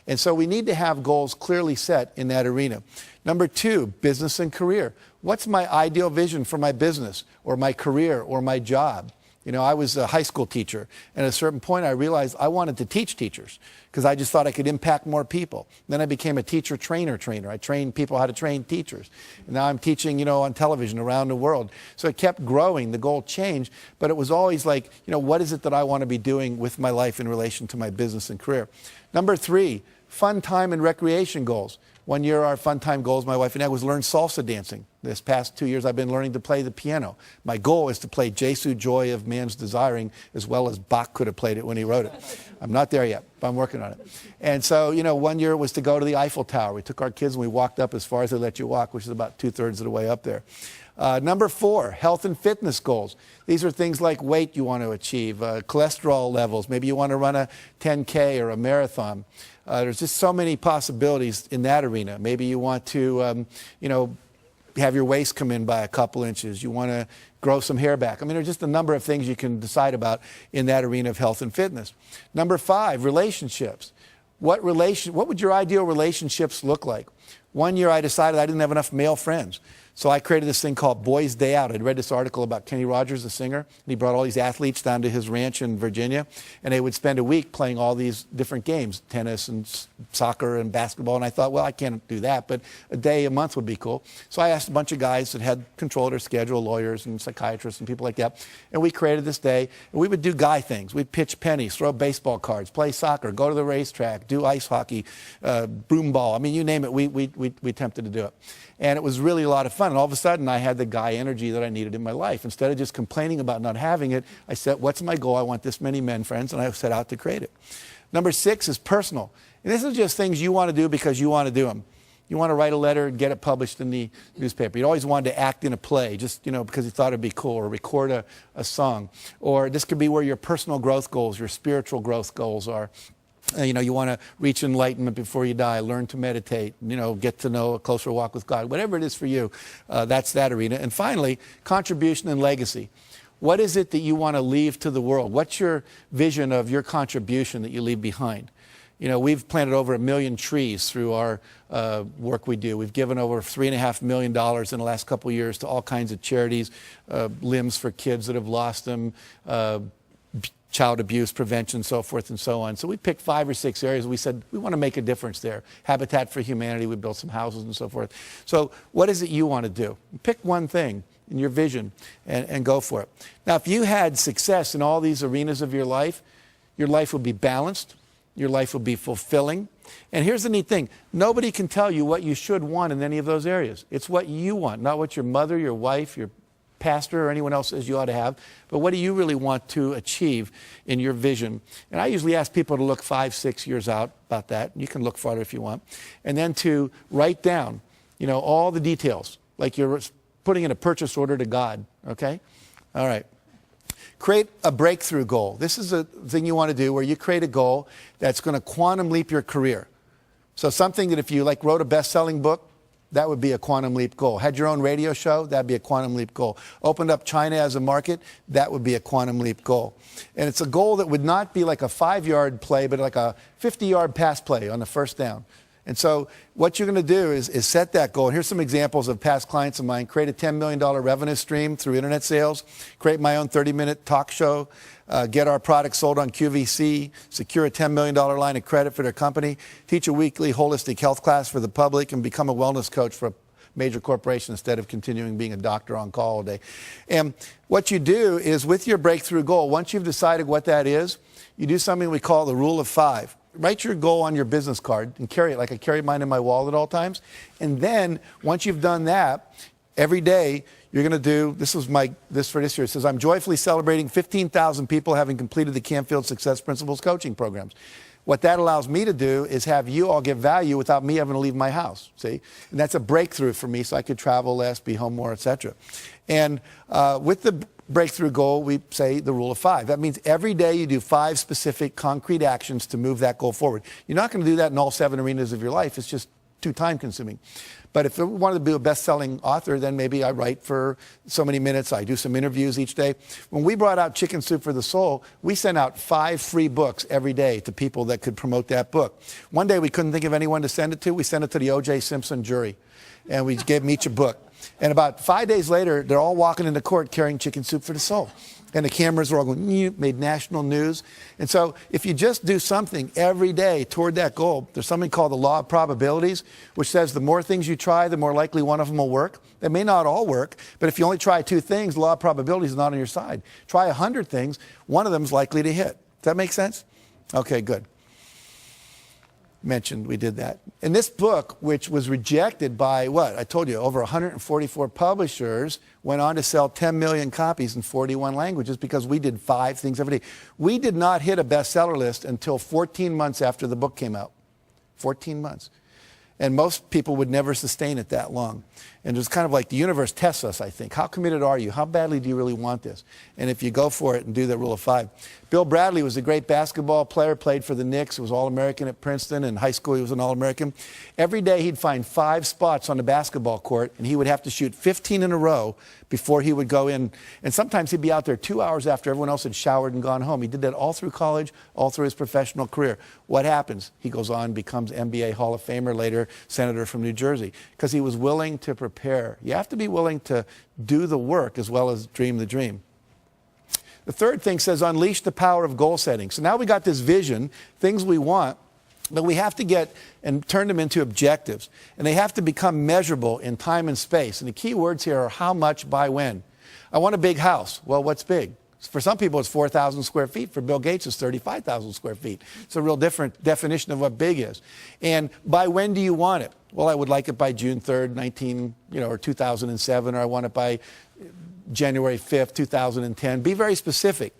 S1: And so we need to have goals clearly set in that arena. Number 2, business and career. What's my ideal vision for my business or my career or my job? I was a high school teacher, and at a certain point I realized I wanted to teach teachers because I just thought I could impact more people. Then I became a teacher trainer. I trained people how to train teachers. And now I'm teaching, on television around the world. So it kept growing. The goal changed, but it was always like, what is it that I want to be doing with my life in relation to my business and career? Number 3, fun time and recreation goals. One year our fun time goals, my wife and I, was learn salsa dancing. This past 2 years I've been learning to play the piano. My goal is to play Jesu Joy of Man's Desiring as well as Bach could have played it when he wrote it. I'm not there yet, but I'm working on it. And so, 1 year was to go to the Eiffel Tower. We took our kids and we walked up as far as they let you walk, which is about 2/3 of the way up there. Number 4, health and fitness goals. These are things like weight you want to achieve, cholesterol levels. Maybe you want to run a 10K or a marathon. There's just so many possibilities in that arena. Maybe you want to, have your waist come in by a couple inches. You want to grow some hair back. There's just a number of things you can decide about in that arena of health and fitness. Number 5, relationships. What would your ideal relationships look like? One year I decided I didn't have enough male friends. So I created this thing called Boys Day Out. I'd read this article about Kenny Rogers, the singer, and he brought all these athletes down to his ranch in Virginia, and they would spend a week playing all these different games, tennis and soccer and basketball, and I thought, well, I can't do that, but a day a month would be cool. So I asked a bunch of guys that had control of their schedule, lawyers and psychiatrists and people like that, and we created this day, and we would do guy things. We'd pitch pennies, throw baseball cards, play soccer, go to the racetrack, do ice hockey, broom ball. You name it, we attempted to do it. And it was really a lot of fun. And all of a sudden, I had the guy energy that I needed in my life. Instead of just complaining about not having it, I said, what's my goal? I want this many men friends, and I set out to create it. Number 6 is personal. And this is just things you want to do because you want to do them. You want to write a letter and get it published in the newspaper. You always wanted to act in a play, just, because you thought it'd be cool, or record a song. Or this could be where your personal growth goals, your spiritual growth goals are. You want to reach enlightenment before you die, learn to meditate, get to know a closer walk with God. Whatever it is for you, that's that arena. And finally, contribution and legacy. What is it that you want to leave to the world? What's your vision of your contribution that you leave behind? We've planted over 1 million trees through our work we do. We've given over $3.5 million in the last couple of years to all kinds of charities, limbs for kids that have lost them, child abuse prevention, so forth and so on. So we picked 5 or 6 areas. We said, we want to make a difference there. Habitat for Humanity, we built some houses and so forth. So what is it you want to do? Pick one thing in your vision and go for it. Now, if you had success in all these arenas of your life would be balanced. Your life would be fulfilling. And here's the neat thing. Nobody can tell you what you should want in any of those areas. It's what you want, not what your mother, your wife, your pastor or anyone else says you ought to have, but what do you really want to achieve in your vision? And I usually ask people to look 5, 6 years out about that. You can look farther if you want. And then to write down, all the details, like you're putting in a purchase order to God, okay? All right. Create a breakthrough goal. This is a thing you want to do where you create a goal that's going to quantum leap your career. So something that if you wrote a best-selling book, 10 years from now, you're going to be able to read it. If you wrote a best-selling book 5 years from now, you're going to be able to read it. If you wrote a best-selling book 10 years from now, you're going to be able to read it. If you wrote a best-selling book 5 years from now, you're going to be able to read it. If you wrote a best-selling book 10 years from now, you're going to be able to read it. If you wrote a best-selling book 5 years from now, you're going to be able to read it. If you wrote a best-selling book 10 years from now, you're going to be able to read it. So something that if you wrote a best-selling book That would be a quantum leap goal. Had your own radio show, that'd be a quantum leap goal. Opened up China as a market, that would be a quantum leap goal. And it's a goal that would not be like a 5-yard play, but like a 50-yard pass play on the first down. And so what you're going to do is set that goal. And here's some examples of past clients of mine. Create a $10 million revenue stream through internet sales. Create my own 30-minute talk show. Get our products sold on QVC. Secure a $10 million line of credit for their company. Teach a weekly holistic health class for the public. And become a wellness coach for a major corporation instead of continuing being a doctor on call all day. And what you do is with your breakthrough goal, once you've decided what that is, you do something we call the rule of 5. Write your goal on your business card and carry it like I carry mine in my wallet at all times. And then once you've done that, every day you're going to do, this for this year, it says, I'm joyfully celebrating 15,000 people having completed the Canfield Success Principles coaching programs. What that allows me to do is have you all get value without me having to leave my house, see? And that's a breakthrough for me, so I could travel less, be home more, etc. And with the breakthrough goal, we say the rule of 5. That means every day you do 5 specific concrete actions to move that goal forward. You're not going to do that in all 7 arenas of your life. It's just too time consuming. But if I wanted to be a best-selling author, then maybe I write for so many minutes. I do some interviews each day. When we brought out Chicken Soup for the Soul, we sent out 5 free books every day to people that could promote that book. One day we couldn't think of anyone to send it to. We sent it to the O.J. Simpson jury, and we gave them each a book. And about 5 days later, they're all walking into court carrying Chicken Soup for the Soul. And the cameras were all going, made national news. And so if you just do something every day toward that goal, there's something called the law of probabilities, which says the more things you try, the more likely one of them will work. They may not all work, but if you only try 2 things, the law of probabilities is not on your side. Try 100 things, one of them is likely to hit. Does that make sense? Okay, good. Mentioned we did that. And this book, which was rejected by what? I told you, over 144 publishers, went on to sell 10 million copies in 41 languages because we did 5 things every day. We did not hit a bestseller list until 14 months after the book came out. 14 months. And most people would never sustain it that long. And it's kind of like the universe tests us, I think. How committed are you? How badly do you really want this? And if you go for it and do the rule of 5. Bill Bradley was a great basketball player, played for the Knicks, was All-American at Princeton. In high school, he was an All-American. Every day, he'd find 5 spots on the basketball court, and he would have to shoot 15 in a row before he would go in. And sometimes he'd be out there 2 hours after everyone else had showered and gone home. He did that all through college, all through his professional career. What happens? He goes on, becomes NBA Hall of Famer, later senator from New Jersey, because he was willing to prepare. You have to be willing to do the work as well as dream the dream. The third thing says unleash the power of goal setting. So now we got this vision, things we want, but we have to get and turn them into objectives. And they have to become measurable in time and space. And the key words here are how much by when. I want a big house. Well, what's big? For some people, it's 4,000 square feet. For Bill Gates, it's 35,000 square feet. It's a real different definition of what big is. And by when do you want it? Well, I would like it by June 3rd, or 2007, or I want it by January 5th, 2010. Be very specific.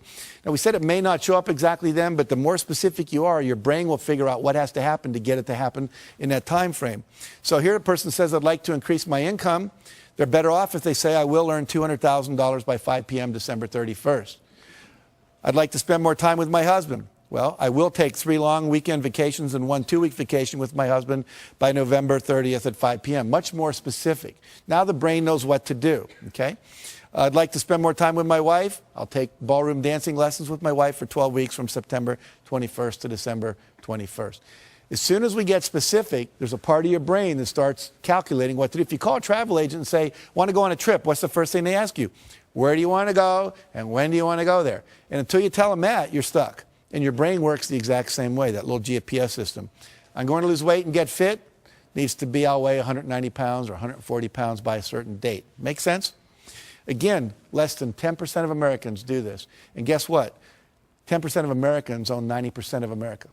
S1: Now, we said it may not show up exactly then, but the more specific you are, your brain will figure out what has to happen to get it to happen in that time frame. So here a person says, I'd like to increase my income. They're better off if they say, I will earn $200,000 by 5 p.m. December 31st. I'd like to spend more time with my husband. Well, I will take 3 long weekend vacations and 1 2-week vacation with my husband by November 30th at 5 p.m. Much more specific. Now the brain knows what to do, okay? I'd like to spend more time with my wife. I'll take ballroom dancing lessons with my wife for 12 weeks from September 21st to December 21st. As soon as we get specific, there's a part of your brain that starts calculating what to do. If you call a travel agent and say, want to go on a trip, what's the first thing they ask you? Where do you want to go and when do you want to go there? And until you tell them that, you're stuck. And your brain works the exact same way, that little GPS system. I'm going to lose weight and get fit. Needs to be, I'll weigh 190 pounds or 140 pounds by a certain date. Make sense? Again, less than 10% of Americans do this. And guess what? 10% of Americans own 90% of America.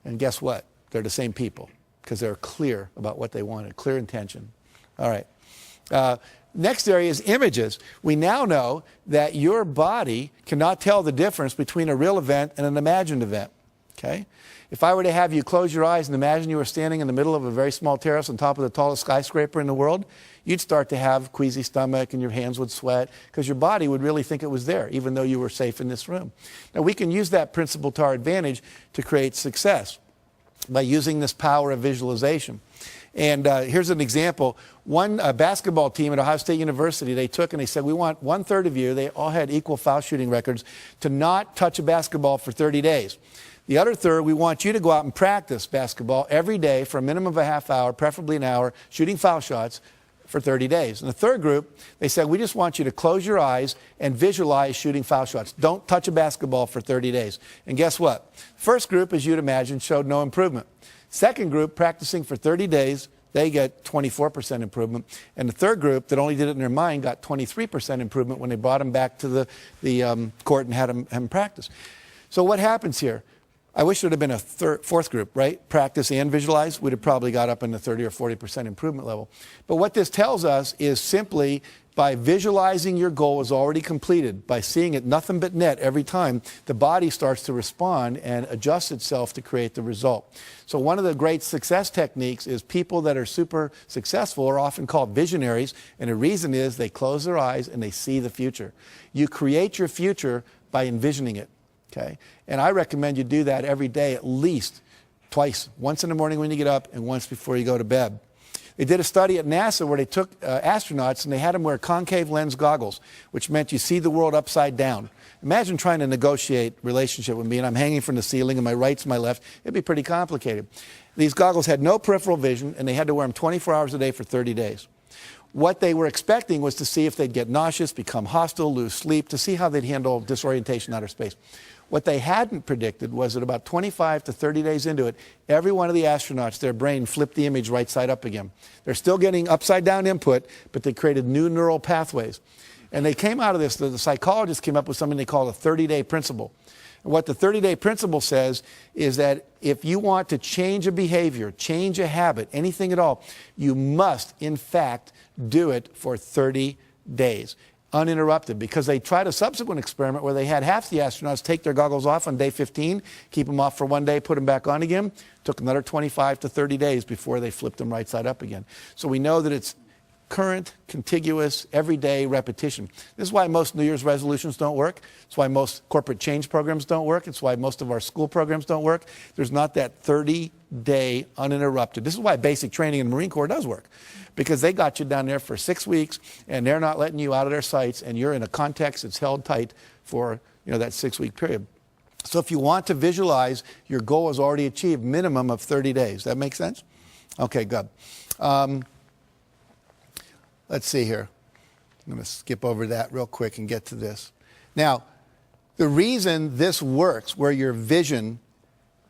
S1: And guess what? They're the same people because they're clear about what they wanted, clear intention. All right. Next area is images. We now know that your body cannot tell the difference between a real event and an imagined event. Okay? If I were to have you close your eyes and imagine you were standing in the middle of a very small terrace on top of the tallest skyscraper in the world, you'd start to have queasy stomach and your hands would sweat because your body would really think it was there, even though you were safe in this room. Now, we can use that principle to our advantage to create success by using this power of visualization.
S4: And here's an example. One basketball team at Ohio State University, they took and they said, we want 1/3 of you, they all had equal foul shooting records, to not touch a basketball for 30 days. The other third, we want you to go out and practice basketball every day for a minimum of a half hour, preferably an hour, shooting foul shots for 30 days. And the third group, they said, we just want you to close your eyes and visualize shooting foul shots. Don't touch a basketball for 30 days. And guess what? First group, as you'd imagine, showed no improvement. Second group, practicing for 30 days, they get 24% improvement. And the third group that only did it in their mind got 23% improvement when they brought them back to the court and had them practice. So what happens here? I wish there would have been a fourth group, right? Practice and visualize. We'd have probably got up in the 30 or 40% improvement level. But what this tells us is simply by visualizing your goal is already completed, by seeing it nothing but net every time, the body starts to respond and adjust itself to create the result. So one of the great success techniques is people that are super successful are often called visionaries, and the reason is they close their eyes and they see the future. You create your future by envisioning it. Okay? And I recommend you do that every day, at least twice, once in the morning when you get up and once before you go to bed. They did a study at NASA where they took astronauts and they had them wear concave lens goggles, which meant you see the world upside down. Imagine trying to negotiate relationship with me and I'm hanging from the ceiling and my right's my left. It'd be pretty complicated. These goggles had no peripheral vision and they had to wear them 24 hours a day for 30 days. What they were expecting was to see if they'd get nauseous, become hostile, lose sleep, to see how they'd handle disorientation in outer space. What they hadn't predicted was that about 25 to 30 days into it, every one of the astronauts, their brain flipped the image right side up again. They're still getting upside down input, but they created new neural pathways. And they came out of this, the psychologists came up with something they call a 30-day principle. And what the 30-day principle says is that if you want to change a behavior, change a habit, anything at all, you must, in fact, do it for 30 days. Uninterrupted, because they tried a subsequent experiment where they had half the astronauts take their goggles off on day 15, keep them off for one day, put them back on again. Took another 25 to 30 days before they flipped them right side up again. So we know that it's current, contiguous, everyday repetition. This is why most New Year's resolutions don't work. It's why most corporate change programs don't work. It's why most of our school programs don't work. There's not that 30-day uninterrupted. This is why basic training in the Marine Corps does work, because they got you down there for 6 weeks and they're not letting you out of their sights and you're in a context that's held tight for that 6-week period. So if you want to visualize, your goal is already achieved, minimum of 30 days. That make sense? Okay, good. Let's see here. I'm going to skip over that real quick and get to this. Now, the reason this works, where your vision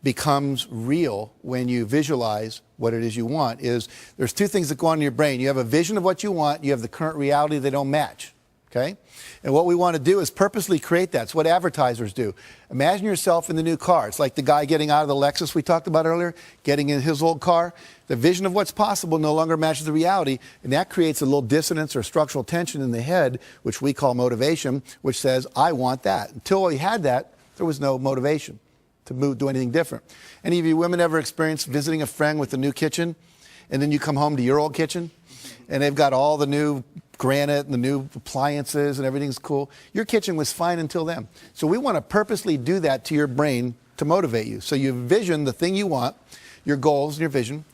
S4: becomes real when you visualize what it is you want, is there's two things that go on in your brain. You have a vision of what you want. You have the current reality. They don't match. Okay? And what we want to do is purposely create that. It's what advertisers do. Imagine yourself in the new car. It's like the guy getting out of the Lexus we talked about earlier, getting in his old car. The vision of what's possible no longer matches the reality, and that creates a little dissonance or structural tension in the head, which we call motivation, which says, I want that. Until we had that, there was no motivation to do anything different. Any of you women ever experienced visiting a friend with a new kitchen, and then you come home to your old kitchen, and they've got all the new granite and the new appliances and everything's cool? Your kitchen was fine until then. So we want to purposely do that to your brain to motivate you. So you vision the thing you want, your goals and your vision.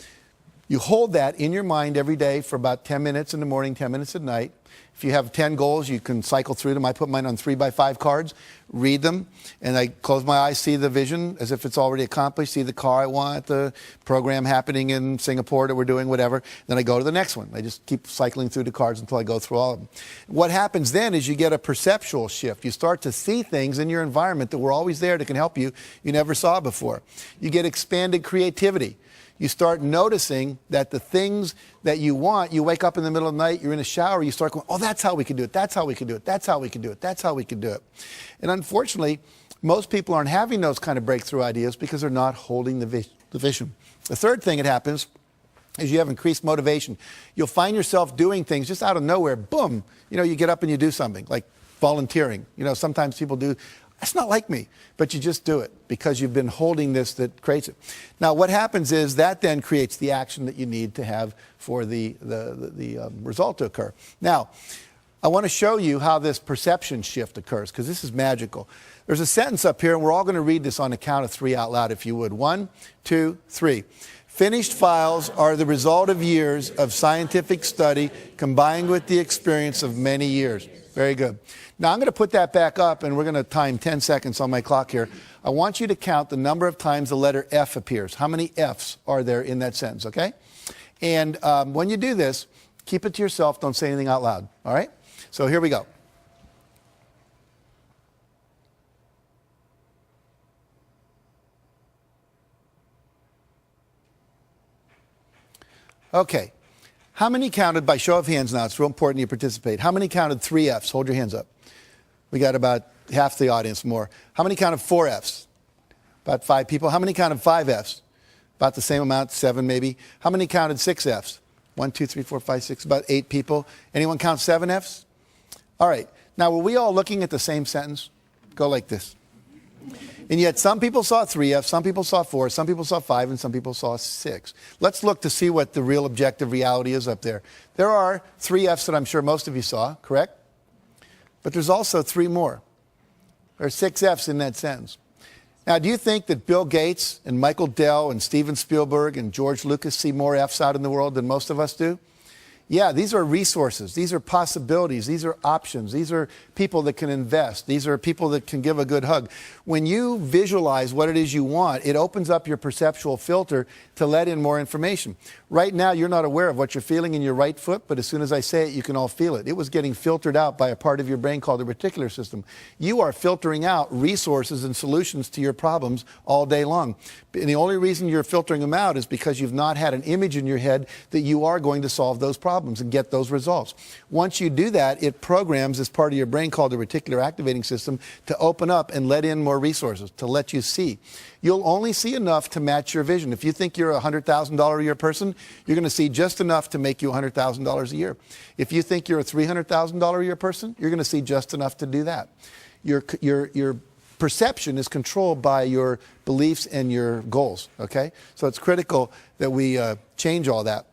S4: You hold that in your mind every day for about 10 minutes in the morning, 10 minutes at night. If you have 10 goals, you can cycle through them. I put mine on 3x5 cards, read them, and I close my eyes, see the vision as if it's already accomplished, see the car I want, the program happening in Singapore that we're doing, whatever. Then I go to the next one. I just keep cycling through the cards until I go through all of them. What happens then is you get a perceptual shift. You start to see things in your environment that were always there that can help you never saw before. You get expanded creativity. You start noticing that the things that you want, you wake up in the middle of the night, you're in a shower, you start going, oh, that's how we can do it, that's how we can do it, that's how we can do it, that's how we can do it. And unfortunately, most people aren't having those kind of breakthrough ideas because they're not holding the vision. The third thing that happens is you have increased motivation. You'll find yourself doing things just out of nowhere, boom, you get up and you do something, like volunteering. Sometimes people do. That's not like me, but you just do it because you've been holding this that creates it. Now, what happens is that then creates the action that you need to have for the result to occur. Now, I want to show you how this perception shift occurs because this is magical. There's a sentence up here, and we're all going to read this on the count of 3 out loud, if you would. 1, 2, 3. Finished files are the result of years of scientific study combined with the experience of many years. Very good. Now I'm going to put that back up and we're going to time 10 seconds on my clock here. I want you to count the number of times the letter F appears. How many F's are there in that sentence, okay? And when you do this, keep it to yourself. Don't say anything out loud, all right? So here we go. Okay. How many counted, by show of hands now, it's real important you participate. How many counted 3 F's? Hold your hands up. We got about half the audience more. How many counted 4 F's? About 5 people. How many counted 5 F's? About the same amount, 7 maybe. How many counted 6 F's? 1, 2, 3, 4, 5, 6, about 8 people. Anyone count 7 F's? All right. Now, were we all looking at the same sentence? Go like this. And yet some people saw 3 F's, some people saw 4, some people saw 5, and some people saw 6. Let's look to see what the real objective reality is up there. There are 3 F's that I'm sure most of you saw, correct? But there's also 3 more. There are 6 F's in that sentence. Now, do you think that Bill Gates and Michael Dell and Steven Spielberg and George Lucas see more F's out in the world than most of us do? Yeah, these are resources. These are possibilities. These are options. These are people that can invest. These are people that can give a good hug. When you visualize what it is you want, it opens up your perceptual filter to let in more information. Right now, you're not aware of what you're feeling in your right foot, but as soon as I say it, you can all feel it. It was getting filtered out by a part of your brain called the reticular system. You are filtering out resources and solutions to your problems all day long. And the only reason you're filtering them out is because you've not had an image in your head that you are going to solve those problems and get those results. Once you do that, it programs this part of your brain called the reticular activating system to open up and let in more resources, to let you see. You'll only see enough to match your vision. If you think you're a $100,000 a year person, you're going to see just enough to make you $100,000 a year. If you think you're a $300,000 a year person, you're going to see just enough to do that. Your perception is controlled by your beliefs and your goals, okay? So it's critical that we change all that.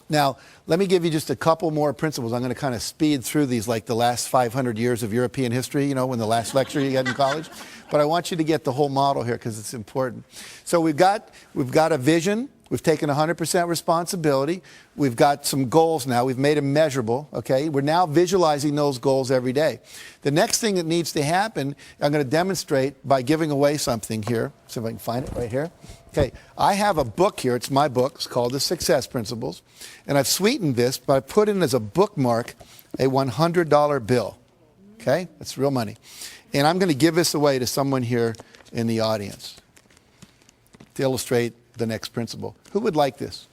S4: Now, let me give you just a couple more principles. I'm going to kind of speed through these like the last 500 years of European history, you know, when the last lecture you got in college. But I want you to get the whole model here because it's important. So we've got a vision. We've taken 100% responsibility. We've got some goals now. We've made them measurable, okay? We're now visualizing those goals every day. The next thing that needs to happen, I'm going to demonstrate by giving away something here. See if I can find it right here. Okay, I have a book here. It's my book. It's called The Success Principles. And I've sweetened this by putting as a bookmark a $100 bill. Okay, that's real money. And I'm going to give this away to someone here in the audience to illustrate the next principle. Who would like this?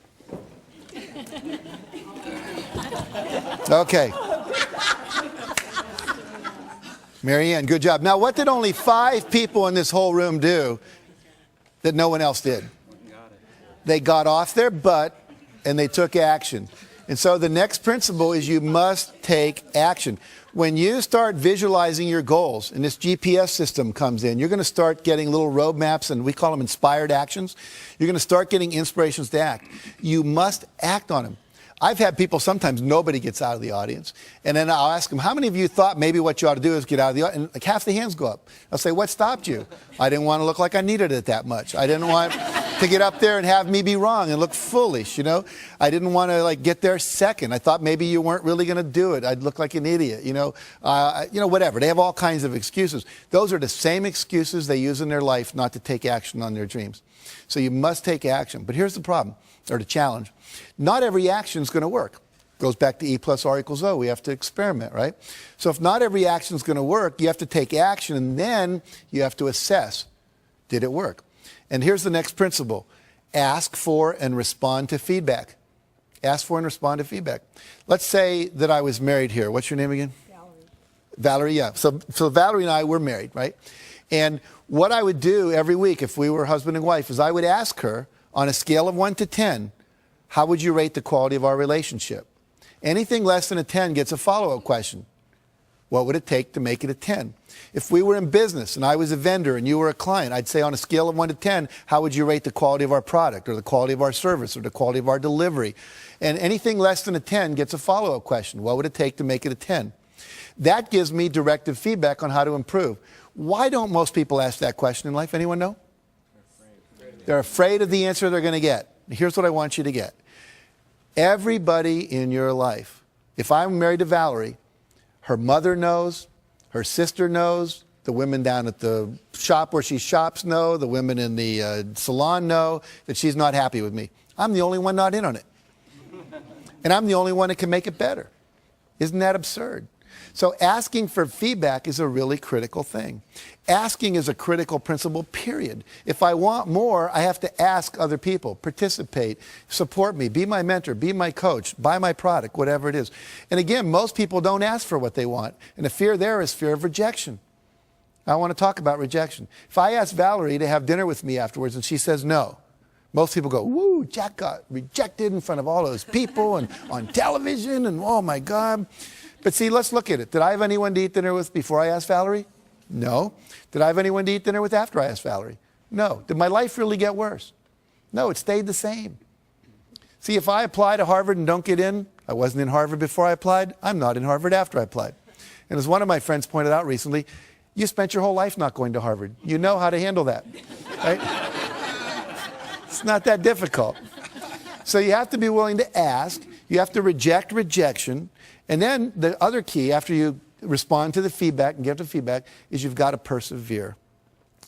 S4: Okay. Marianne, good job. Now, what did only 5 people in this whole room do that no one else did? They got off their butt and they took action. And so the next principle is you must take action. When you start visualizing your goals and this GPS system comes in, you're going to start getting little roadmaps, and we call them inspired actions. You're going to start getting inspirations to act. You must act on them. I've had people, sometimes nobody gets out of the audience, and then I'll ask them, how many of you thought maybe what you ought to do is get out of the audience? And like half the hands go up. I'll say, what stopped you? I didn't want to look like I needed it that much. I didn't want to get up there and have me be wrong and look foolish, you know. I didn't want to like get there second. I thought maybe you weren't really going to do it. I'd look like an idiot, you know, whatever. They have all kinds of excuses. Those are the same excuses they use in their life not to take action on their dreams. So you must take action. But here's the problem, or the challenge. Not every action is going to work. Goes back to E plus R equals O. We have to experiment, right? So if not every action is going to work, you have to take action, and then you have to assess, did it work? And here's the next principle. Ask for and respond to feedback. Ask for and respond to feedback. Let's say that I was married here. What's your name again?
S3: Valerie.
S4: Valerie, yeah. So Valerie and I were married, right? And what I would do every week if we were husband and wife is I would ask her, on a scale of 1 to 10, how would you rate the quality of our relationship? Anything less than a 10 gets a follow-up question. What would it take to make it a 10? If we were in business and I was a vendor and you were a client, I'd say on a scale of 1 to 10, how would you rate the quality of our product or the quality of our service or the quality of our delivery? And anything less than a 10 gets a follow-up question. What would it take to make it a 10? That gives me directive feedback on how to improve. Why don't most people ask that question in life? Anyone know? They're afraid of the answer they're going to get. Here's what I want you to get. Everybody in your life, if I'm married to Valerie, her mother knows, her sister knows, the women down at the shop where she shops know, the women in the salon know that she's not happy with me. I'm the only one not in on it. And I'm the only one that can make it better. Isn't that absurd? So asking for feedback is a really critical thing. Asking is a critical principle, period. If I want more, I have to ask other people, participate, support me, be my mentor, be my coach, buy my product, whatever it is. And again, most people don't ask for what they want. And the fear there is fear of rejection. I want to talk about rejection. If I ask Valerie to have dinner with me afterwards and she says no, most people go, woo, Jack got rejected in front of all those people and on television and oh my God. But see, let's look at it. Did I have anyone to eat dinner with before I asked Valerie? No. Did I have anyone to eat dinner with after I asked Valerie? No. Did my life really get worse? No, it stayed the same. See, if I apply to Harvard and don't get in, I wasn't in Harvard before I applied, I'm not in Harvard after I applied. And as one of my friends pointed out recently, you spent your whole life not going to Harvard. You know how to handle that, right? It's not that difficult. So you have to be willing to ask. You have to reject rejection. And then the other key, after you respond to the feedback and give the feedback, is you've got to persevere.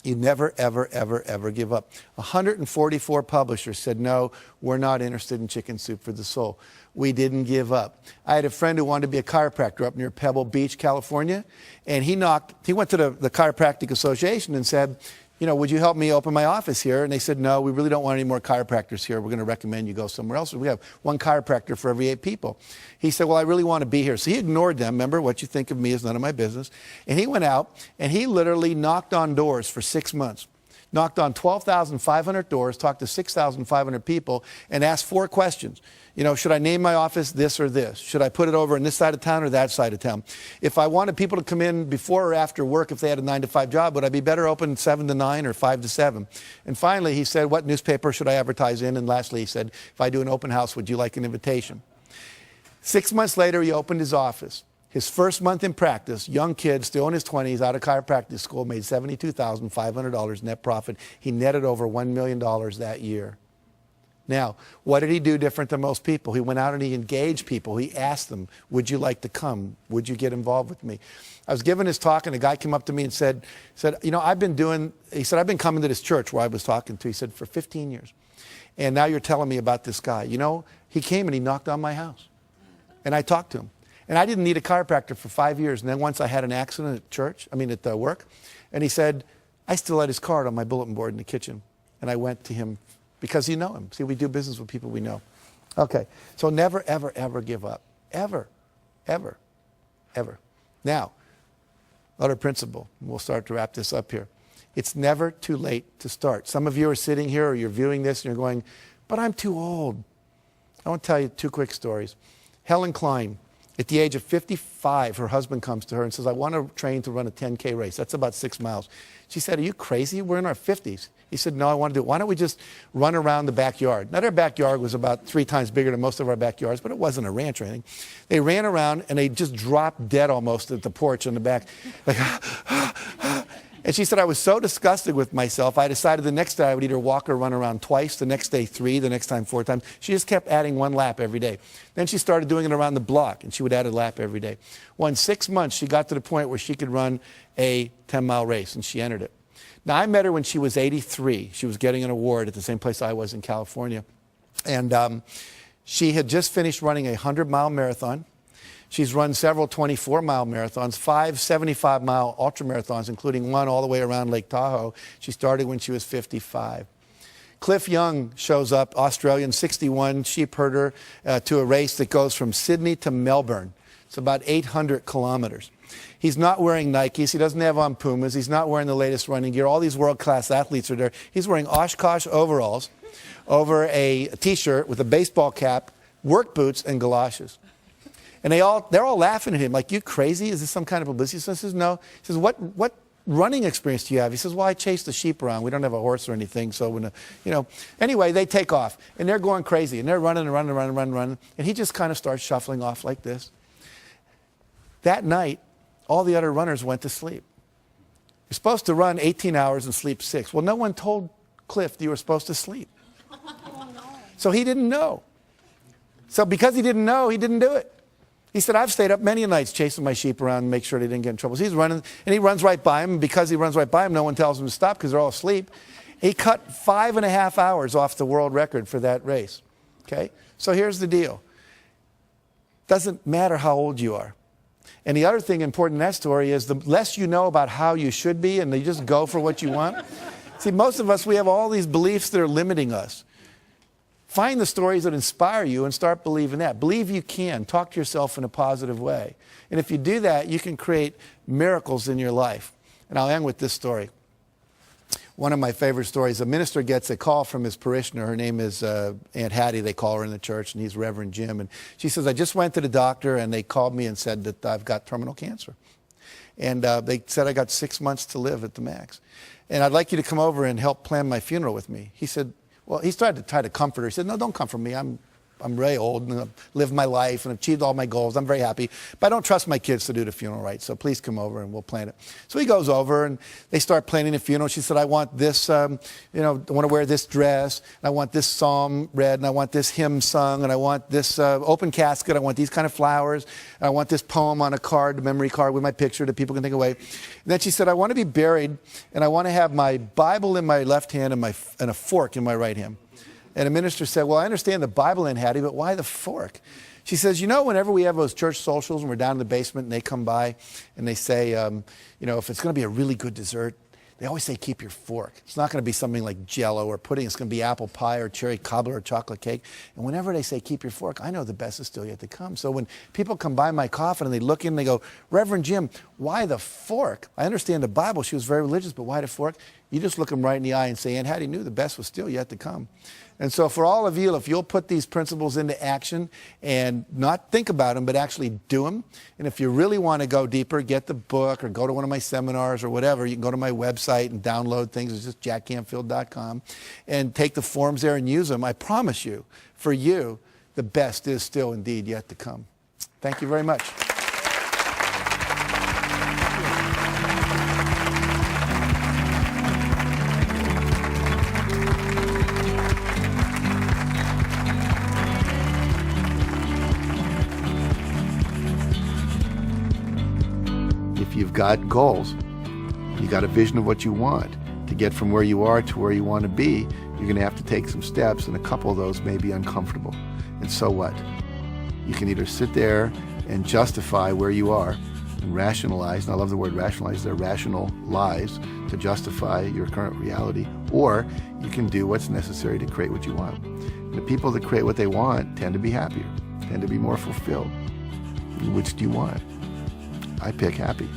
S4: You never, ever, ever, ever give up. 144 publishers said, no, we're not interested in Chicken Soup for the Soul. We didn't give up. I had a friend who wanted to be a chiropractor up near Pebble Beach, California, and he went to the Chiropractic Association and said, you know, would you help me open my office here? And they said, no, we really don't want any more chiropractors here. We're going to recommend you go somewhere else. We have one chiropractor for every 8 people. He said, well, I really want to be here. So he ignored them. Remember, what you think of me is none of my business. And he went out and he literally knocked on doors for 6 months. Knocked on 12,500 doors, talked to 6,500 people, and asked 4 questions. You know, should I name my office this or this? Should I put it over on this side of town or that side of town? If I wanted people to come in before or after work, if they had a 9-to-5 job, would I be better open 7 to 9 or 5 to 7? And finally, he said, what newspaper should I advertise in? And lastly, he said, if I do an open house, would you like an invitation? 6 months later, he opened his office. His first month in practice, young kid, still in his 20s, out of chiropractic school, made $72,500 net profit. He netted over $1 million that year. Now, what did he do different than most people? He went out and he engaged people. He asked them, would you like to come? Would you get involved with me? I was giving his talk and a guy came up to me and said, you know, I've been coming to this church where I was talking to, he said, for 15 years. And now you're telling me about this guy. You know, he came and he knocked on my house. And I talked to him. And I didn't need a chiropractor for 5 years. And then once I had an accident at work, and he said, I still had his card on my bulletin board in the kitchen. And I went to him because you know him. See, we do business with people we know. Okay, so never, ever, ever give up. Ever, ever, ever. Now, other principle. We'll start to wrap this up here. It's never too late to start. Some of you are sitting here or you're viewing this and you're going, but I'm too old. I want to tell you 2 quick stories. Helen Klein. At the age of 55, her husband comes to her and says, I want to train to run a 10K race. That's about 6 miles. She said, are you crazy? We're in our 50s. He said, no, I want to do it. Why don't we just run around the backyard? Now, their backyard was about 3 times bigger than most of our backyards, but it wasn't a ranch or anything. They ran around and they just dropped dead almost at the porch on the back. Like, and she said, I was so disgusted with myself, I decided the next day I would either walk or run around twice, the next day 3, the next time 4 times. She just kept adding 1 lap every day. Then she started doing it around the block, and she would add a lap every day. Well, in 6 months, she got to the point where she could run a 10-mile race, and she entered it. Now, I met her when she was 83. She was getting an award at the same place I was in California. And she had just finished running a 100-mile marathon. She's run several 24-mile marathons, 5 75-mile ultramarathons, including one all the way around Lake Tahoe. She started when she was 55. Cliff Young shows up, Australian, 61, sheep herder, to a race that goes from Sydney to Melbourne. It's about 800 kilometers. He's not wearing Nikes. He doesn't have on Pumas. He's not wearing the latest running gear. All these world-class athletes are there. He's wearing Oshkosh overalls over a T-shirt with a baseball cap, work boots, and galoshes. And they're all laughing at him, like, you crazy? Is this some kind of publicity? So he says, no. He says, what running experience do you have? He says, well, I chase the sheep around. We don't have a horse or anything. So, when, anyway, they take off. And they're going crazy. And they're running and running and running and running. And he just kind of starts shuffling off like this. That night, all the other runners went to sleep. You're supposed to run 18 hours and sleep 6. Well, no one told Cliff that you were supposed to sleep. So he didn't know. So because he didn't know, he didn't do it. He said, I've stayed up many nights chasing my sheep around and make sure they didn't get in trouble. So he's running, and he runs right by him. And because he runs right by him, no one tells him to stop because they're all asleep. He cut 5.5 hours off the world record for that race. Okay? So here's the deal. Doesn't matter how old you are. And the other thing important in that story is the less you know about how you should be and you just go for what you want. See, most of us, we have all these beliefs that are limiting us. Find the stories that inspire you and start believing that. Believe you can. Talk to yourself in a positive way. And if you do that, you can create miracles in your life. And I'll end with this story. One of my favorite stories, a minister gets a call from his parishioner. Her name is Aunt Hattie, they call her in the church, and he's Reverend Jim. And she says, I just went to the doctor, and they called me and said that I've got terminal cancer. And they said I got 6 months to live at the max. And I'd like you to come over and help plan my funeral with me. He said, well, he started to try to comfort her. He said, no, don't comfort me. I'm really old and I've lived my life and achieved all my goals. I'm very happy. But I don't trust my kids to do the funeral right. So please come over and we'll plan it. So he goes over and they start planning the funeral. She said, I want this, I want to wear this dress. And I want this psalm read. And I want this hymn sung. And I want this open casket. I want these kind of flowers. And I want this poem on a card, a memory card with my picture that people can take away. And then she said, I want to be buried. And I want to have my Bible in my left hand and a fork in my right hand. And the minister said, well, I understand the Bible in Hattie, but why the fork? She says, whenever we have those church socials and we're down in the basement and they come by and they say, if it's going to be a really good dessert, they always say, keep your fork. It's not going to be something like Jell-O or pudding. It's going to be apple pie or cherry cobbler or chocolate cake. And whenever they say, keep your fork, I know the best is still yet to come. So when people come by my coffin and they look in and they go, Reverend Jim, why the fork? I understand the Bible. She was very religious, but why the fork? You just look them right in the eye and say, Aunt Hattie knew the best was still yet to come. And so for all of you, if you'll put these principles into action and not think about them, but actually do them. And if you really want to go deeper, get the book or go to one of my seminars or whatever. You can go to my website and download things. It's just jackcanfield.com and take the forms there and use them. I promise you, for you, the best is still indeed yet to come. Thank you very much.
S1: You've got goals. You got a vision of what you want. To get from where you are to where you want to be, you're going to have to take some steps, and a couple of those may be uncomfortable. And so what? You can either sit there and justify where you are and rationalize, and I love the word rationalize, they're rational lies to justify your current reality, or you can do what's necessary to create what you want. And the people that create what they want tend to be happier, tend to be more fulfilled. Which do you want? I pick happy.